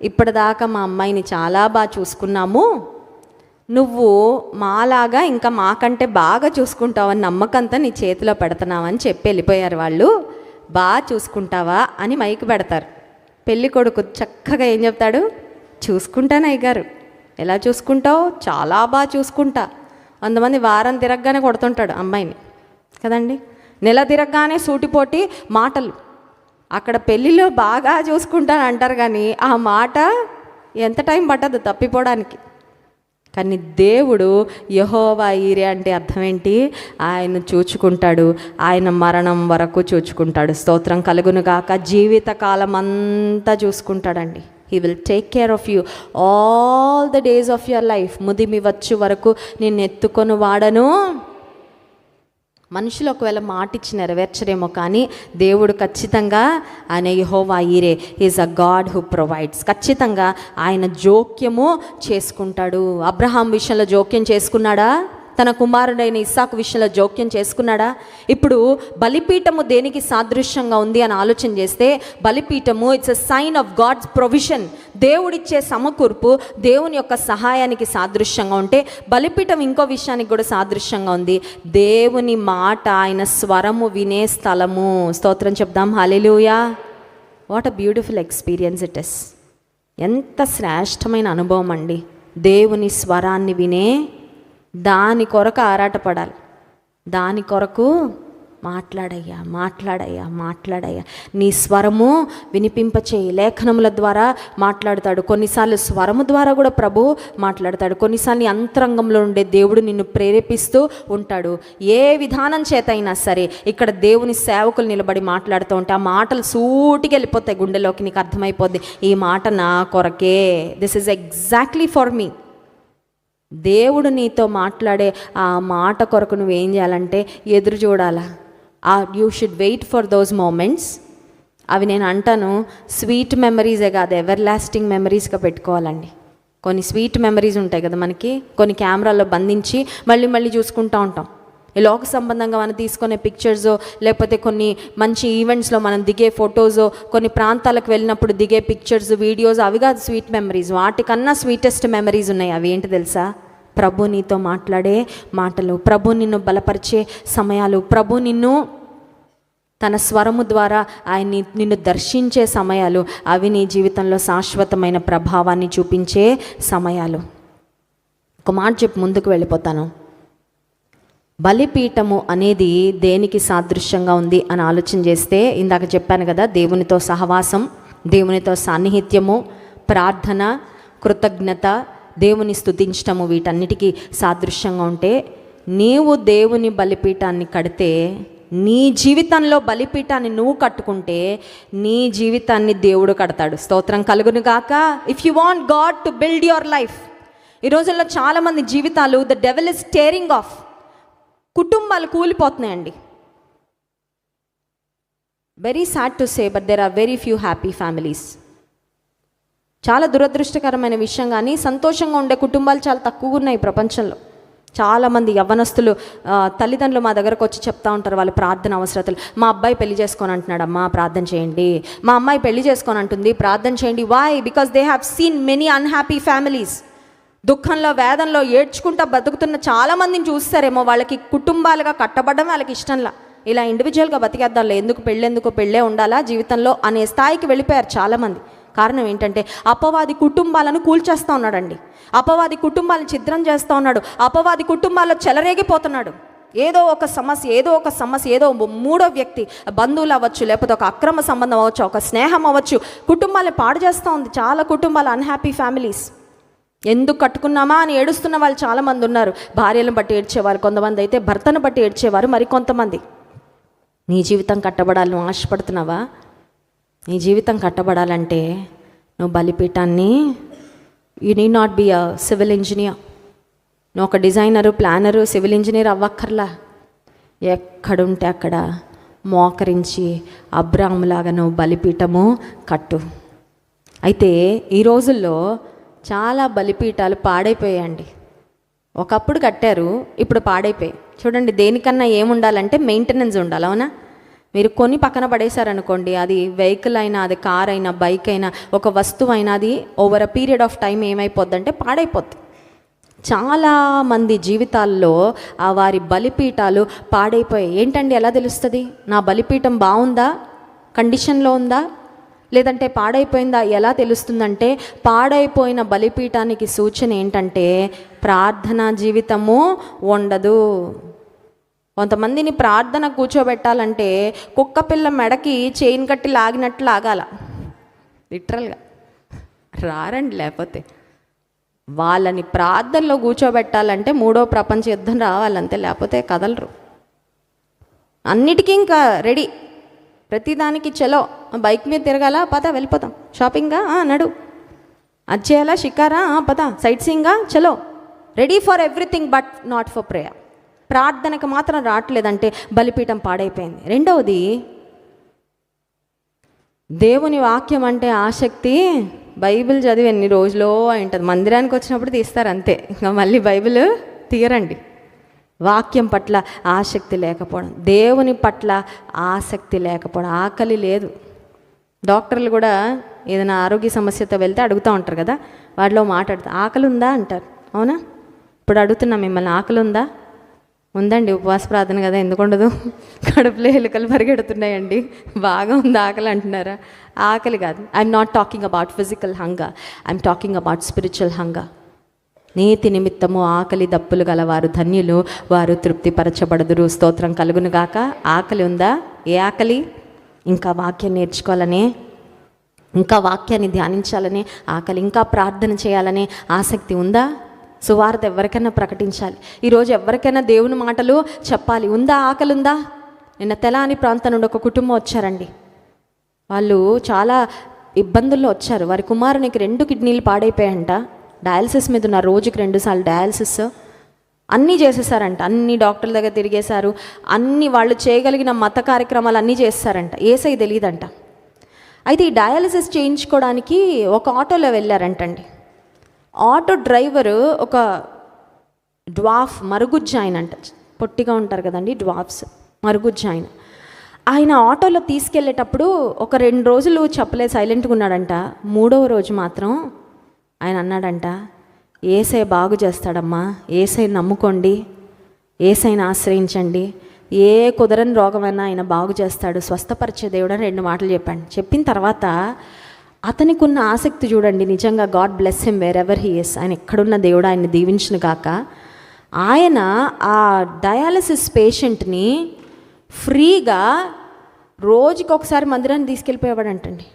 ఇప్పటిదాకా మా అమ్మాయిని చాలా బాగా చూసుకున్నాము, నువ్వు మాలాగా ఇంకా మాకంటే బాగా చూసుకుంటావని నమ్మకంతో నీ చేతిలో పెడుతున్నావని చెప్పి వెళ్ళిపోయారు వాళ్ళు. బాగా చూసుకుంటావా అని మైకు పెడతారు. పెళ్ళి కొడుకు చక్కగా ఏం చెప్తాడు, చూసుకుంటాను అయ్యగారు. ఎలా చూసుకుంటావు? చాలా బాగా చూసుకుంటా. కొంతమంది వారం తిరగగానే కొడుతుంటాడు అమ్మాయిని కదండి, నెల తిరగగానే సూటిపోటి మాటలు. అక్కడ పెళ్ళిలో బాగా చూసుకుంటాను అంటారు కానీ ఆ మాట ఎంత టైం పట్టదు తప్పిపోవడానికి. కానీ దేవుడు యెహోవా ఈరే అంటే అర్థం ఏంటి? ఆయన చూచుకుంటాడు, ఆయన మరణం వరకు చూచుకుంటాడు. స్తోత్రం కలుగును గాక. జీవితకాలం అంతా చూసుకుంటాడండి. He will take care of you all the days of your life. ముదిమి వచ్చు వరకు నేను ఎత్తుకొని వాడను. మనుషులు ఒకవేళ మాట ఇచ్చి నెరవేర్చరేమో, కానీ దేవుడు ఖచ్చితంగా ఆయన యెహోవా ఈరే, is a God who provides. ఖచ్చితంగా ఆయన జోక్యము చేసుకుంటాడు. అబ్రహాం విషయంలో జోక్యం చేసుకున్నాడా? తన కుమారుడైన ఇస్సాకు విషయంలో జోక్యం చేసుకున్నాడా? ఇప్పుడు బలిపీఠము దేనికి సాదృశ్యంగా ఉంది అని ఆలోచన చేస్తే, బలిపీఠము it's a sign of God's provision. దేవుడిచ్చే సమకూర్పు దేవుని యొక్క సహాయానికి సాదృశ్యంగా ఉంటే, బలిపీఠం ఇంకో విషయానికి కూడా సాదృశ్యంగా ఉంది. దేవుని మాట, ఆయన స్వరము వినే స్థలము. స్తోత్రం చెప్దాం. Hallelujah. What a beautiful experience it is. ఎంత శ్రేష్టమైన అనుభవం అండి. దేవుని స్వరాన్ని వినే దాని కొరకు ఆరాటపడాలి. దాని కొరకు మాట్లాడయ్యా, మాట్లాడయ్యా, మాట్లాడయ్యా. నీ స్వరము వినిపింపచేయి. లేఖనముల ద్వారా మాట్లాడతాడు. కొన్నిసార్లు స్వరము ద్వారా కూడా ప్రభు మాట్లాడతాడు. కొన్నిసార్లు నీ అంతరంగంలో ఉండే దేవుడు నిన్ను ప్రేరేపిస్తూ ఉంటాడు. ఏ విధానం చేత అయినా సరే ఇక్కడ దేవుని సేవకులు నిలబడి మాట్లాడుతూ ఉంటే ఆ మాటలు సూటికి వెళ్ళిపోతాయి గుండెలోకి. నీకు అర్థమైపోద్ది, ఈ మాట నా కొరకే, this is exactly for me. దేవుడు నీతో మాట్లాడే ఆ మాట కొరకు నువ్వేం చేయాలంటే ఎదురు చూడాలా. You should wait for those moments. అవి నేను అంటాను స్వీట్ మెమరీసే కాదు, ఎవర్ లాస్టింగ్ మెమరీస్గా పెట్టుకోవాలండి. కొన్ని స్వీట్ మెమరీస్ ఉంటాయి కదా మనకి, కొన్ని కెమెరాలో బంధించి మళ్ళీ మళ్ళీ చూసుకుంటూ ఉంటాం. ఈ లోక సంబంధంగా మనం తీసుకునే పిక్చర్స్, లేకపోతే కొన్ని మంచి ఈవెంట్స్లో మనం దిగే ఫొటోస్, కొన్ని ప్రాంతాలకు వెళ్ళినప్పుడు దిగే పిక్చర్స్, వీడియోస్, అవి కాదు స్వీట్ మెమరీస్. వాటికన్నా స్వీటెస్ట్ మెమరీస్ ఉన్నాయి. అవి ఏంటి తెలుసా? ప్రభు నీతో మాట్లాడే మాటలు, ప్రభు నిన్ను బలపరిచే సమయాలు, ప్రభు నిన్ను తన స్వరము ద్వారా ఆయన నిన్ను దర్శించే సమయాలు. అవి నీ జీవితంలో శాశ్వతమైన ప్రభావాన్ని చూపించే సమయాలు. ఒక మాట చెప్పి ముందుకు వెళ్ళిపోతాను. బలిపీఠము అనేది దేనికి సాదృశ్యంగా ఉంది అని ఆలోచన చేస్తే, ఇందాక చెప్పాను కదా, దేవునితో సహవాసం, దేవునితో సాన్నిహిత్యము, ప్రార్థన, కృతజ్ఞత, దేవుని స్తుతించటము, వీటన్నిటికీ సాదృశ్యంగా ఉంటే, నీవు దేవుని బలిపీఠాన్ని కడితే, నీ జీవితంలో బలిపీఠాన్ని నువ్వు కట్టుకుంటే నీ జీవితాన్ని దేవుడు కడతాడు. స్తోత్రం కలుగును గాక. If you want God to build your life. ఈ రోజుల్లో చాలామంది జీవితాలు the devil is tearing off. కుటుంబాలు కూలిపోతున్నాయండి. Very sad to say, but there are very few happy families. చాలా దురదృష్టకరమైన విషయం, కానీ సంతోషంగా ఉండే కుటుంబాలు చాలా తక్కువగా ఉన్నాయి ప్రపంచంలో. చాలామంది యవ్వనస్తులు తల్లిదండ్రులు మా దగ్గరకు వచ్చి చెప్తా ఉంటారు వాళ్ళ ప్రార్థన అవసరతలు. మా అబ్బాయి పెళ్లి చేసుకొని అంటున్నాడు, అమ్మా ప్రార్థన చేయండి. మా అమ్మాయి పెళ్లి చేసుకొని అంటుంది, ప్రార్థన చేయండి. Why? Because they have seen many unhappy families. దుఃఖంలో, వేదనలో ఏడ్చుకుంటా బతుకుతున్న చాలామందిని చూస్తారేమో. వాళ్ళకి కుటుంబాలుగా కట్టబడడం వాళ్ళకి ఇష్టంలా, ఇలా ఇండివిజువల్గా బతికేద్దాం, ఎందుకు పెళ్ళే ఉండాలా జీవితంలో అనే స్థాయికి వెళ్ళిపోయారు చాలామంది. కారణం ఏంటంటే అపవాది కుటుంబాలను కూల్చేస్తూ ఉన్నాడండి. అపవాది కుటుంబాలను ఛిద్రం చేస్తూ ఉన్నాడు. అపవాది కుటుంబాల్లో చెలరేగిపోతున్నాడు. ఏదో ఒక సమస్య ఏదో మూడో వ్యక్తి, బంధువులు అవ్వచ్చు, లేకపోతే ఒక అక్రమ సంబంధం అవ్వచ్చు, ఒక స్నేహం అవ్వచ్చు, కుటుంబాన్ని పాడు చేస్తూ ఉంది. చాలా కుటుంబాలు అన్హ్యాపీ ఫ్యామిలీస్. ఎందుకు కట్టుకున్నామా అని ఏడుస్తున్న వాళ్ళు చాలామంది ఉన్నారు. భార్యలను బట్టి ఏడ్చేవారు, కొంతమంది అయితే భర్తను బట్టి ఏడ్చేవారు, మరి కొంతమంది. నీ జీవితం కట్టబడాలి, నువ్వు ఆశపడుతున్నావా? నీ జీవితం కట్టబడాలంటే నువ్వు బలిపీఠాన్ని, you need not be a civil engineer, నువ్వు ఒక డిజైనరు, ప్లానరు, సివిల్ ఇంజనీర్ అవ్వక్కర్లా. ఎక్కడుంటే అక్కడ మోకరించి అబ్రాహాములాగా నువ్వు బలిపీఠము కట్టు. అయితే ఈ రోజుల్లో చాలా బలిపీఠాలు పాడైపోయాయండి. ఒకప్పుడు కట్టారు, ఇప్పుడు పాడైపోయాయి. చూడండి, దేనికన్నా ఏముండాలంటే మెయింటెనెన్స్ ఉండాలి, అవునా? మీరు కొని పక్కన పడేశారనుకోండి, అది వెహికల్ అయినా, అది కార్ అయినా, బైక్ అయినా, ఒక వస్తువు అయినా, అది over a period of time ఏమైపోద్దంటే పాడైపోద్ది. చాలామంది జీవితాల్లో ఆ వారి బలిపీఠాలు పాడైపోయాయి. ఏంటండి, ఎలా తెలుస్తుంది? నా బలిపీఠం బాగుందా, కండిషన్లో ఉందా, లేదంటే పాడైపోయిందా? ఎలా తెలుస్తుందంటే, పాడైపోయిన బలిపీఠానికి సూచన ఏంటంటే ప్రార్థనా జీవితము ఉండదు. కొంతమందిని ప్రార్థన కూర్చోబెట్టాలంటే కుక్క పిల్ల మెడకి చైన్ కట్టి లాగినట్టు లాగాల, లిటరల్గా రారండి. లేకపోతే వాళ్ళని ప్రార్థనలో కూర్చోబెట్టాలంటే మూడో ప్రపంచ యుద్ధం రావాలంతే, లేకపోతే కదలరు. అన్నిటికీ ఇంకా రెడీ, ప్రతిదానికి చలో. బైక్ మీద తిరగాల, పద వెళ్ళిపోతాం. షాపింగా నడు, అది చేయాలా, షికారా పద, సైట్ సీయింగా చలో, ready for everything but not for prayer. ప్రార్థనకు మాత్రం రావట్లేదంటే బలిపీఠం పాడైపోయింది. రెండవది, దేవుని వాక్యం అంటే ఆసక్తి. బైబిల్ చదివి ఎన్ని రోజులో ఉంటుంది, మందిరానికి వచ్చినప్పుడు తీస్తారు అంతే, ఇంకా మళ్ళీ బైబిల్ తీయరండి. వాక్యం పట్ల ఆసక్తి లేకపోవడం, దేవుని పట్ల ఆసక్తి లేకపోవడం, ఆకలి లేదు. డాక్టర్లు కూడా ఏదైనా ఆరోగ్య సమస్యతో వెళ్తే అడుగుతూ ఉంటారు కదా, వాటిలో మాట్లాడుతూ ఆకలి ఉందా అంటారు, అవునా? ఇప్పుడు అడుగుతున్నా మిమ్మల్ని, ఆకలి ఉందా? ఉందండి, ఉపవాస ప్రార్థన కదా, ఎందుకు ఉండదు? కడుపులో ఎలుకలు పరిగెడుతున్నాయండి, బాగా ఉంది ఆకలి అంటున్నారా? ఆకలి కాదు. I'm not talking about physical hunger, I'm talking about spiritual hunger. నీతి నిమిత్తము ఆకలి దప్పులు గలవారు ధన్యులు, వారు తృప్తిపరచబడదురు. స్తోత్రం కలుగును గాక. ఆకలి ఉందా? ఏ ఆకలి? ఇంకా వాక్యం నేర్చుకోవాలనే, ఇంకా వాక్యాన్ని ధ్యానించాలనే ఆకలి, ఇంకా ప్రార్థన చేయాలనే ఆసక్తి ఉందా? సువార్త ఎవరికైనా ప్రకటించాలి, ఈరోజు ఎవరికైనా దేవుని మాటలు చెప్పాలి, ఉందా? ఆకలి ఉందా? నిన్న తెలాని ప్రాంతం నుండి ఒక కుటుంబం వచ్చారండి. వాళ్ళు చాలా ఇబ్బందుల్లో వచ్చారు. వారి కుమారునికి 2 కిడ్నీలు పాడైపోయాయంట, డయాలసిస్ మీద ఉన్నారు, రోజుకి 2 సార్లు డయాలసిస్. అన్నీ చేసేసారంట, అన్ని డాక్టర్ల దగ్గర తిరిగేశారు, అన్ని వాళ్ళు చేయగలిగిన మత కార్యక్రమాలు అన్నీ చేస్తారంట. ఏసై తెలియదంట. అయితే ఈ డయాలసిస్ చేయించుకోవడానికి ఒక ఆటోలో వెళ్ళారంటండి. ఆటో డ్రైవరు ఒక డ్వాఫ్, మరుగుజ్జు ఆయన అంట, పొట్టిగా ఉంటారు కదండి డ్వాఫ్స్, మరుగుజ్జు ఆయన. ఆయన ఆటోలో తీసుకెళ్ళేటప్పుడు ఒక 2 రోజులు చెప్పలే, సైలెంట్గా ఉన్నాడంట. 3వ రోజు మాత్రం ఆయన అన్నాడంట, ఏసై బాగు చేస్తాడమ్మా, ఏసై నమ్ముకోండి, ఏసైని ఆశ్రయించండి, ఏ కుదరని రోగమైనా ఆయన బాగు చేస్తాడు, స్వస్థపరిచే దేవుడు అని 2 మాటలు చెప్పాడు. చెప్పిన తర్వాత అతనికి ఉన్న ఆసక్తి చూడండి, నిజంగా God bless him wear ever he is. ఆయన ఎక్కడున్న దేవుడు ఆయన్ని దీవించును గాక. ఆయన ఆ డయాలసిస్ పేషెంట్ని ఫ్రీగా రోజుకి ఒకసారి మందిరాన్ని తీసుకెళ్ళిపోయేవాడంటండి.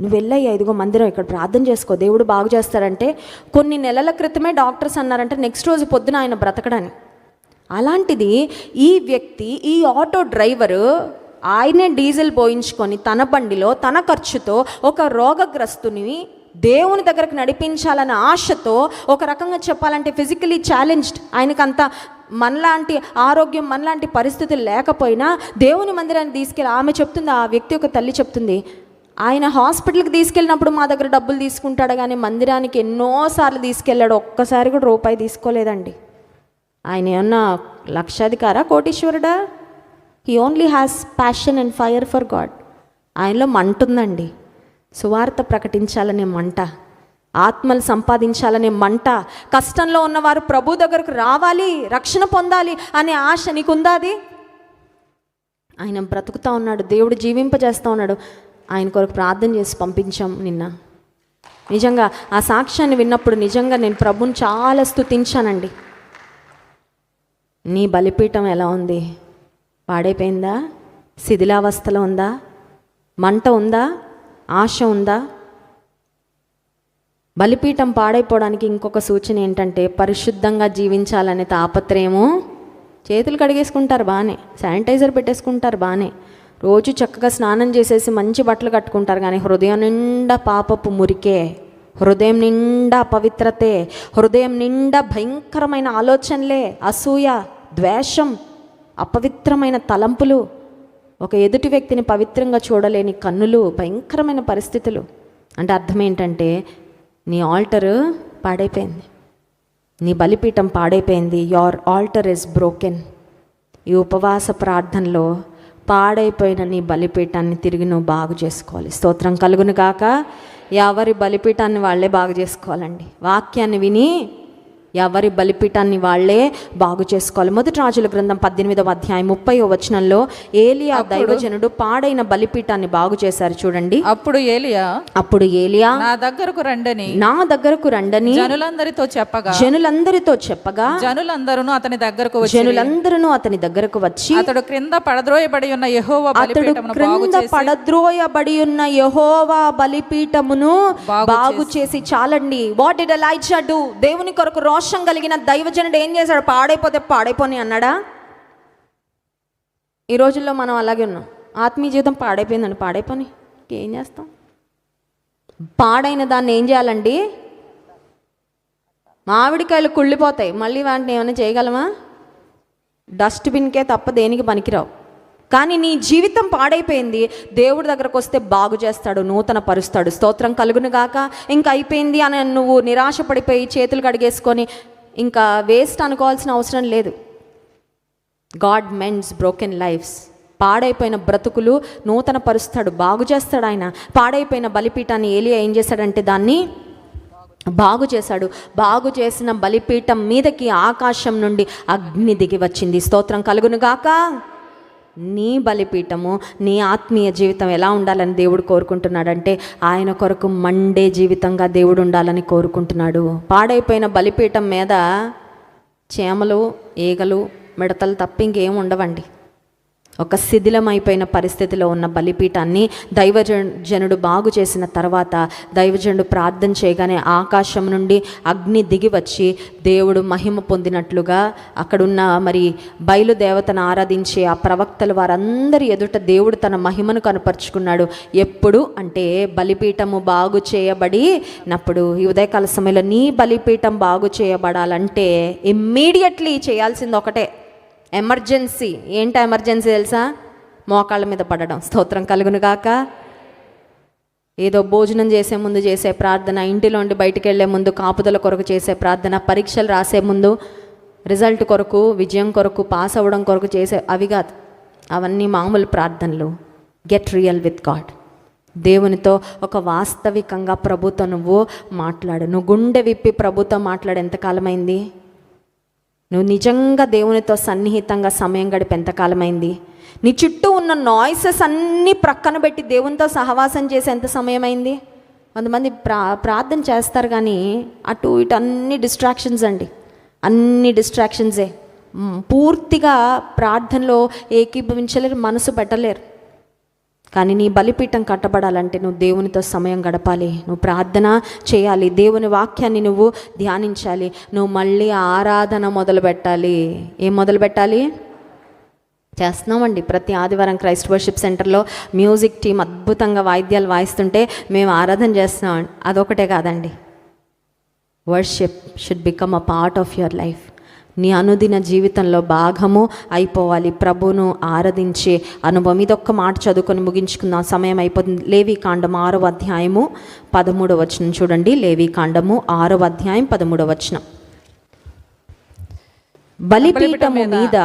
నువ్వు వెళ్ళయ్యా, ఇదిగో మందిరం, ఇక్కడ ప్రార్థన చేసుకో, దేవుడు బాగు చేస్తాడంటే. కొన్ని నెలల క్రితమే డాక్టర్స్ అన్నారంటే నెక్స్ట్ రోజు పొద్దున ఆయన బ్రతకడానికి. అలాంటిది ఈ వ్యక్తి, ఈ ఆటో డ్రైవరు ఆయనే డీజిల్ పోయించుకొని తన బండిలో తన ఖర్చుతో ఒక రోగగ్రస్తుని దేవుని దగ్గరకు నడిపించాలన్న ఆశతో, ఒక రకంగా చెప్పాలంటే ఫిజికలీ ఛాలెంజ్డ్, ఆయనకంత మనలాంటి ఆరోగ్యం, మనలాంటి పరిస్థితులు లేకపోయినా దేవుని మందిరాన్ని తీసుకెళ్ళి, ఆమె చెప్తుంది, ఆ వ్యక్తి యొక్క తల్లి చెప్తుంది, ఆయన హాస్పిటల్కి తీసుకెళ్ళినప్పుడు మా దగ్గర డబ్బులు తీసుకుంటాడు కానీ మందిరానికి ఎన్నోసార్లు తీసుకెళ్ళాడు, ఒక్కసారి కూడా రూపాయి తీసుకోలేదండి. ఆయన ఏమన్నా లక్షాధికారా, కోటీశ్వరుడా? He only has passion and fire for God. ఆయనలో మంట ఉందండి, సువార్త ప్రకటించాలనే మంట, ఆత్మలు సంపాదించాలనే మంట, కష్టంలో ఉన్నవారు ప్రభు దగ్గరకు రావాలి, రక్షణ పొందాలి అనే ఆశ నీకుందా? అది ఆయన బ్రతుకుతూ ఉన్నాడు, దేవుడు జీవింపజేస్తూ ఉన్నాడు. ఆయన కొరకు ప్రార్థన చేసి పంపించాం నిన్న. నిజంగా ఆ సాక్ష్యాన్ని విన్నప్పుడు నిజంగా నేను ప్రభుని చాలా స్తుతించానండి. నీ బలిపీఠం ఎలా ఉంది? పాడైపోయిందా? శిథిలావస్థలో ఉందా? మంట ఉందా? ఆశ ఉందా? బలిపీఠం పాడైపోవడానికి ఇంకొక సూచన ఏంటంటే పరిశుద్ధంగా జీవించాలనే తాపత్రయము. చేతులు కడిగేసుకుంటారు బాగానే, శానిటైజర్ పెట్టేసుకుంటారు బాగానే, రోజు చక్కగా స్నానం చేసేసి మంచి బట్టలు కట్టుకుంటారు, కానీ హృదయం నిండా పాపపు మురికే, హృదయం నిండా అపవిత్రతే, హృదయం నిండా భయంకరమైన ఆలోచనలే, అసూయ, ద్వేషం, అపవిత్రమైన తలంపులు, ఒక ఎదుటి వ్యక్తిని పవిత్రంగా చూడలేని కన్నులు, భయంకరమైన పరిస్థితులు. అంటే అర్థం ఏంటంటే నీ ఆల్టర్ పాడైపోయింది, నీ బలిపీఠం పాడైపోయింది. Your altar is broken. ఈ ఉపవాస ప్రార్థనలో పాడైపోయిన నీ బలిపీఠాన్ని తిరిగి నువ్వు బాగు చేసుకోవాలి. స్తోత్రం కలుగును గాక. ఎవరి బలిపీఠాన్ని వాళ్ళే బాగు చేసుకోవాలండి. వాక్యాన్ని విని ఎవరి బలిపీఠాన్ని వాళ్ళే బాగు చేసుకోవాలి. మొదటి రాజుల గ్రంథం 18వ అధ్యాయం 30వ వచనంలో ఏలియా దైవజనుడు పాడైన బలిపీఠాన్ని బాగు చేశారు చూడండి. అప్పుడు ఏలియా నా దగ్గరకు రండని జనులందరితో చెప్పగా జనులందరూ అతని దగ్గరకు వచ్చి అతడు క్రింద పడద్రోయబడి ఉన్న యెహోవా బలిపీఠమును బాగు చేసి చాలండి. What did Elijah do? దేవుని కొరకు రోషం కలిగిన దైవజనుడు ఏం చేశాడు? పాడైపోతే పాడైపోని అన్నాడా? ఈ రోజుల్లో మనం అలాగే ఉన్నాం. ఆత్మీయ జీవితం పాడైపోయిందండి, పాడైపోని ఏం చేస్తాం? పాడైన దాన్ని ఏం చేయాలండి? మామిడికాయలు కుళ్ళిపోతాయి, మళ్ళీ వాటిని ఏమైనా చేయగలమా? డస్ట్బిన్కే తప్ప దేనికి పనికిరావు. కానీ నీ జీవితం పాడైపోయింది, దేవుడి దగ్గరకు వస్తే బాగు చేస్తాడు, నూతన పరుస్తాడు. స్తోత్రం కలుగును గాక. ఇంకా అయిపోయింది అని నువ్వు నిరాశ పడిపోయి చేతులు కడిగేసుకొని ఇంకా వేస్ట్ అనుకోవాల్సిన అవసరం లేదు. God mends broken lives. పాడైపోయిన బ్రతుకులు నూతన పరుస్తాడు, బాగు చేస్తాడు ఆయన. పాడైపోయిన బలిపీఠాన్ని ఏలియా ఏం చేశాడంటే దాన్ని బాగు చేశాడు. బాగు చేసిన బలిపీఠం మీదకి ఆకాశం నుండి అగ్ని దిగి వచ్చింది. స్తోత్రం కలుగును గాక. నీ బలిపీఠము, నీ ఆత్మీయ జీవితం ఎలా ఉండాలని దేవుడు కోరుకుంటున్నాడంటే ఆయన కొరకు మండే జీవితంగా దేవుడు ఉండాలని కోరుకుంటున్నాడు. పాడైపోయిన బలిపీఠం మీద చేమలు, ఈగలు, మిడతలు తప్ప ఇంకేం ఉండవండి. ఒక శిథిలమైపోయిన పరిస్థితిలో ఉన్న బలిపీఠాన్ని దైవజనుడు బాగు చేసిన తర్వాత దైవజనుడు ప్రార్థన చేయగానే ఆకాశం నుండి అగ్ని దిగి వచ్చి దేవుడు మహిమ పొందినట్లుగా అక్కడున్న మరి బయలుదేవతను ఆరాధించే ఆ ప్రవక్తలు వారందరి ఎదుట దేవుడు తన మహిమను కనపరుచుకున్నాడు. ఎప్పుడు అంటే బలిపీఠము బాగు చేయబడినప్పుడు. ఈ ఉదయకాల సమయంలో నీ బలిపీఠం బాగు చేయబడాలంటే ఇమ్మీడియట్లీ చేయాల్సింది ఒకటే, ఎమర్జెన్సీ. ఏంటో ఎమర్జెన్సీ తెలుసా? మోకాళ్ళ మీద పడడం. స్తోత్రం కలుగును గాక. ఏదో భోజనం చేసే ముందు చేసే ప్రార్థన, ఇంటిలోండి బయటికి వెళ్ళే ముందు కాపుదల కొరకు చేసే ప్రార్థన, పరీక్షలు రాసే ముందు రిజల్ట్ కొరకు, విజయం కొరకు, పాస్ అవ్వడం కొరకు చేసే అవి కాదు. అవన్నీ మామూలు ప్రార్థనలు. Get real with God. దేవునితో ఒక వాస్తవికంగా ప్రభుతో నువ్వు మాట్లాడు. నువ్వు గుండె విప్పి ప్రభుతో మాట్లాడు. ఎంతకాలమైంది? నువ్వు నిజంగా దేవునితో సన్నిహితంగా సమయం గడిపి ఎంతకాలమైంది? నీ చుట్టూ ఉన్న నాయిసెస్ అన్నీ ప్రక్కన పెట్టి దేవునితో సహవాసం చేసి ఎంత సమయం అయింది? కొంతమంది ప్రార్థన చేస్తారు కానీ అటు ఇటు అన్ని డిస్ట్రాక్షన్స్ అండి, అన్ని డిస్ట్రాక్షన్సే. పూర్తిగా ప్రార్థనలో ఏకీభవించలేరు, మనసు పెట్టలేరు. కానీ నీ బలిపీఠం కట్టబడాలంటే నువ్వు దేవునితో సమయం గడపాలి, నువ్వు ప్రార్థన చేయాలి, దేవుని వాక్యాన్ని నువ్వు ధ్యానించాలి, నువ్వు మళ్ళీ ఆరాధన మొదలు పెట్టాలి. ఏం మొదలు పెట్టాలి? చేస్తున్నామండి ప్రతి ఆదివారం క్రైస్ట్ వర్షిప్ సెంటర్లో మ్యూజిక్ టీం అద్భుతంగా వాయిద్యాలు వాయిస్తుంటే మేము ఆరాధన చేస్తున్నామండి. అదొకటే కాదండి, worship should become a part of your life. నీ అనుదిన జీవితంలో భాగము అయిపోవాలి ప్రభువును ఆరాధించే అనుభవం. ఇదొక్క మాట చదువుకొని ముగించుకుందాం, సమయం అయిపోతుంది. లేవీకాండము 6వ అధ్యాయము 13వ వచనం చూడండి. లేవీకాండము 6వ అధ్యాయం 13వ వచనం. బలిపీఠము మీద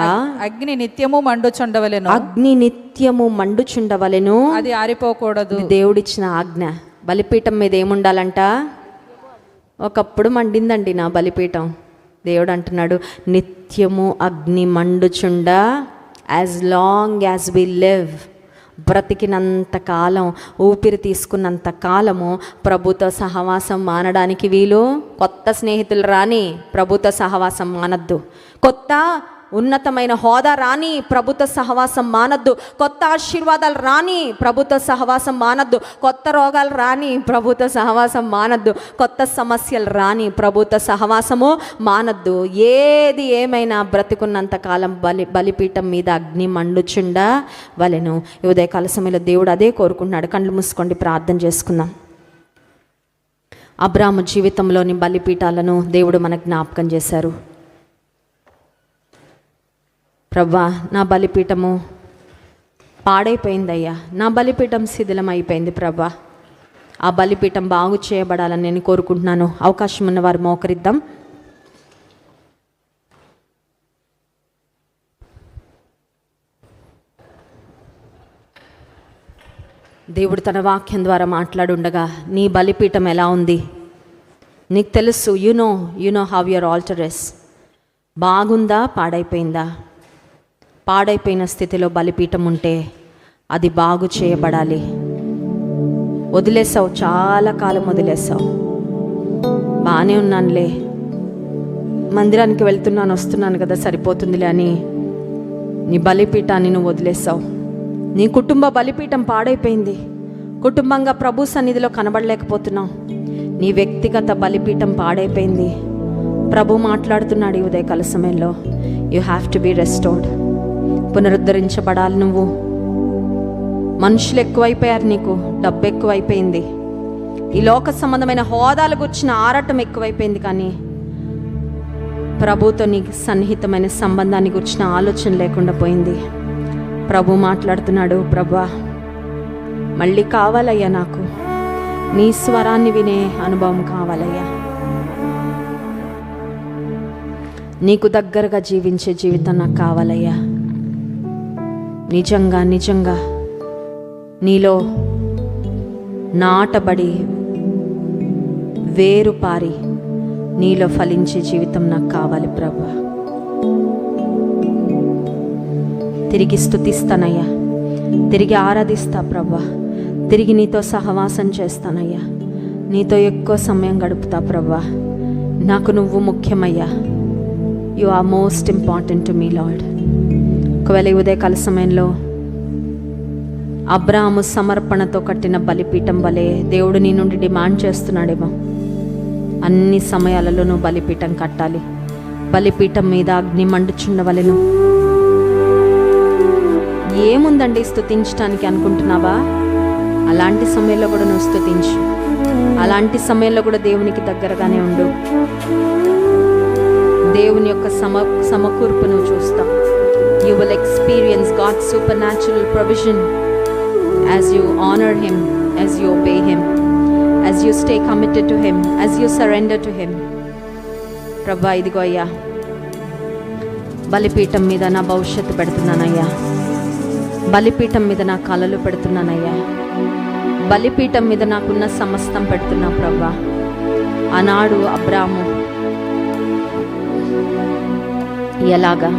అగ్ని నిత్యము మండుచుండవలెను, అగ్ని నిత్యము మండుచుండవలెను, అది ఆరిపోకూడదు. దేవుడిచ్చిన ఆజ్ఞ. బలిపీఠం మీద ఏముండాలంట? ఒకప్పుడు మండిందండి నా బలిపీఠం. దేవుడు అంటున్నాడు నిత్యము అగ్ని మండుచుండ. As long as we live, బ్రతికినంత కాలం, ఊపిరి తీసుకున్నంత కాలము ప్రభుతో సహవాసం మానడానికి వీలు. కొత్త స్నేహితులు రాని ప్రభుతో సహవాసం మానద్దు. కొత్త ఉన్నతమైన హోదా రాని, ప్రభుత్వ సహవాసం మానద్దు. కొత్త ఆశీర్వాదాలు రాని, ప్రభుత్వ సహవాసం మానద్దు. కొత్త రోగాలు రాని, ప్రభుత్వ సహవాసం మానద్దు. కొత్త సమస్యలు రాని, ప్రభుత్వ సహవాసము మానద్దు. ఏది ఏమైనా బ్రతికున్నంత కాలం బలిపీఠం మీద అగ్ని మండుచుండ వలెను. ఈ ఉదయకాల సమయంలో దేవుడు అదే కోరుకుంటున్నాడు. కళ్ళు మూసుకోండి, ప్రార్థన చేసుకుందాం. అబ్రాము జీవితంలోని బలిపీఠాలను దేవుడు మనకు జ్ఞాపకం చేశారు. ప్రభా, నా బలిపీఠము పాడైపోయిందయ్యా, నా బలిపీఠం శిథిలం అయిపోయింది ప్రభా. ఆ బలిపీఠం బాగు చేయబడాలని నేను కోరుకుంటున్నాను. అవకాశం ఉన్న వారు మోకరిద్దాం. దేవుడు తన వాక్యం ద్వారా మాట్లాడుండగా నీ బలిపీఠం ఎలా ఉంది నీకు తెలుసు. You know how your altar is. బాగుందా, పాడైపోయిందా? పాడైపోయిన స్థితిలో బలిపీఠం ఉంటే అది బాగు చేయబడాలి. వదిలేసావు, చాలా కాలం వదిలేసావు. బాగానే ఉన్నానులే, మందిరానికి వెళ్తున్నాను వస్తున్నాను కదా సరిపోతుందిలే అని నీ బలిపీఠాన్ని నువ్వు వదిలేసావు. నీ కుటుంబ బలిపీఠం పాడైపోయింది. కుటుంబంగా ప్రభు సన్నిధిలో కనబడలేకపోతున్నావు. నీ వ్యక్తిగత బలిపీఠం పాడైపోయింది. ప్రభు మాట్లాడుతున్నాడు ఈ ఉదయకాల సమయంలో. You have to be restored. పునరుద్ధరించబడాలి నువ్వు. మనుషులు ఎక్కువైపోయారు, నీకు డబ్బు ఎక్కువైపోయింది, ఈ లోక సంబంధమైన హోదాలకు వచ్చిన ఆరాటం ఎక్కువైపోయింది. కానీ ప్రభుతో నీకు సన్నిహితమైన సంబంధానికి వచ్చిన ఆలోచన లేకుండా పోయింది. ప్రభు మాట్లాడుతున్నాడు, ప్రభా మళ్ళీ కావాలయ్యా, నాకు నీ స్వరాన్ని వినే అనుభవం కావాలయ్యా. నీకు దగ్గరగా జీవించే జీవితం నాకు కావాలయ్యా. నిజంగా నిజంగా నీలో నాటబడి వేరు పారి నీలో ఫలించే జీవితం నాకు కావాలి ప్రభా. తిరిగి స్తుతిస్తానయ్యా, తిరిగి ఆరాధిస్తా ప్రభా, తిరిగి నీతో సహవాసం చేస్తానయ్యా, నీతో ఎక్కువ సమయం గడుపుతా ప్రభా. నాకు నువ్వు ముఖ్యమయ్యా. You are most important to me Lord. ఒకవేళ ఈ ఉదయకాల సమయంలో అబ్రాహాము సమర్పణతో కట్టిన బలిపీఠం వలె దేవుడు నీ నుండి డిమాండ్ చేస్తున్నాడేమో. అన్ని సమయాలలో నువ్వు బలిపీఠం కట్టాలి. బలిపీఠం మీద అగ్ని మండుచుండవలెను. ఏముందండి స్తుతించడానికి అనుకుంటున్నావా? అలాంటి సమయంలో కూడా నువ్వు స్తుతించు. అలాంటి సమయంలో కూడా దేవునికి దగ్గరగానే ఉండు. దేవుని యొక్క సమకూర్పు నువ్వు చూస్తావు. You will experience God's supernatural provision as you honour him, as you obey him, as you stay committed to him, as you surrender to him. ప్రభా, ఇదిగో అయ్యా, బలిపీఠం మీద నా భవిష్యత్తు పెడుతున్నానయ్యా. బలిపీఠం మీద నా కలలు పెడుతున్నానయ్యా. బలిపీఠం మీద నాకున్న సమస్తం పెడుతున్నా ప్రభా. ఆనాడు అబ్రాము ఎలాగా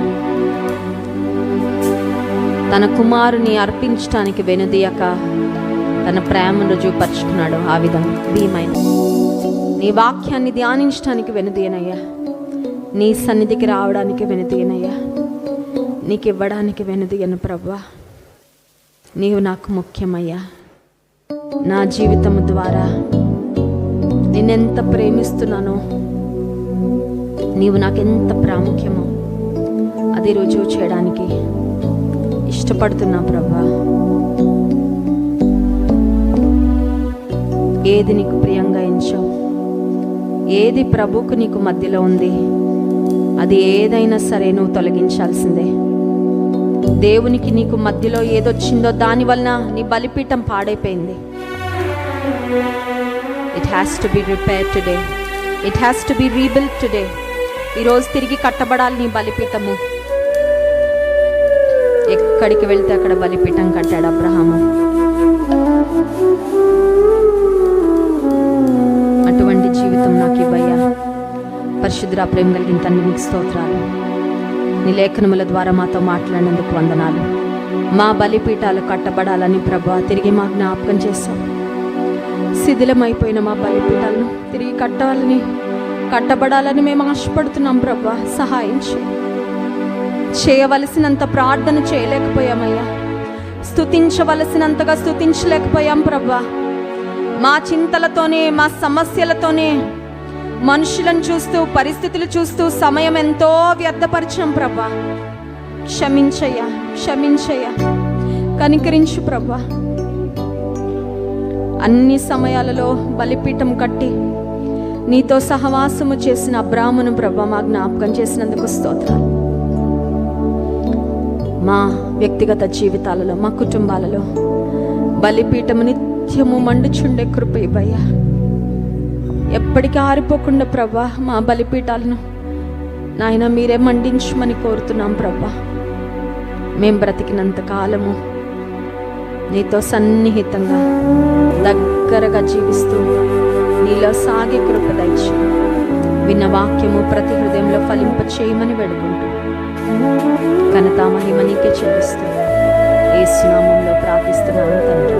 తన కుమారుని అర్పించడానికి వెనుదీయక తన ప్రేమను రుజువుపరుచుకున్నాడు. ఆ విధంగా భీమైన నీ వాక్యాన్ని ధ్యానించడానికి వెనుదీయనయ్యా. నీ సన్నిధికి రావడానికి వెనుదీయనయ్యా. నీకు ఇవ్వడానికి వెనుదీయను ప్రభా. నీవు నాకు ముఖ్యమయ్యా. నా జీవితం ద్వారా నిన్నెంత ప్రేమిస్తున్నానో, నీవు నాకెంత ప్రాముఖ్యమో అది రుజువు చేయడానికి ఇష్టపడుతున్నా ప్రభా. ఏది నీకు ప్రియంగా ఎంచావు, ఏది ప్రభుకు నీకు మధ్యలో ఉంది, అది ఏదైనా సరే నువ్వు తొలగించాల్సిందే. దేవునికి నీకు మధ్యలో ఏదొచ్చిందో దాని వలన నీ బలిపీఠం పాడైపోయింది. It has to be repaired today. It has to be rebuild today. ఈరోజు తిరిగి కట్టబడాలి నీ బలిపీఠము. ఎక్కడికి వెళ్తే అక్కడ బలిపీఠం కట్టాడు అబ్రహాము. అటువంటి జీవితం నాకు ఇవ్వయ్యా. పరిశుద్ధ ప్రేమ కలిగిన తండ్రి, నీకు స్తోత్రాలు. నీ లేఖనముల ద్వారా మాతో మాట్లాడినందుకు వందనాలు. మా బలిపీఠాలు కట్టబడాలని ప్రభా తిరిగి మా జ్ఞాపకం చేశాం. శిథిలమైపోయిన మా బలిపీఠాలను తిరిగి కట్టబడాలని మేము ఆశపడుతున్నాం ప్రభా. సహాయం చేయి. చేయవలసినంత ప్రార్థన చేయలేకపోయామయ్యా, స్తుతించవలసినంతగా స్తుతించలేకపోయాం ప్రభా. మా చింతలతోనే, మా సమస్యలతోనే, మనుషులను చూస్తూ, పరిస్థితులు చూస్తూ సమయం ఎంతో వ్యర్థపరిచాం ప్రభా. క్షమించయ్యా, క్షమించయ్యా, కనికరించు ప్రభా. అన్ని సమయాలలో బలిపీఠం కట్టి నీతో సహవాసము చేసిన అబ్రామును ప్రభా మా జ్ఞాపకం చేసినందుకు స్తోత్రాలు. మా వ్యక్తిగత జీవితాలలో, మా కుటుంబాలలో బలిపీఠము నిత్యము మండుచుండే కృప ఇవ్వయ్యా. ఎప్పటికీ ఆరిపోకుండా ప్రభా మా బలిపీఠాలను నాయన మీరే మండించమని కోరుతున్నాం ప్రభా. మేం బ్రతికినంత కాలము నీతో సన్నిహితంగా దగ్గరగా జీవిస్తూ నీలో సాగే కృప దయచి విన్న వాక్యము ప్రతి హృదయంలో ఫలింప చేయమని వేడుకుంటూ ఘనత మహిమ నీకే చెల్లిస్తూ యేసు నామములో ప్రార్థిస్తున్నాను తండ్రి.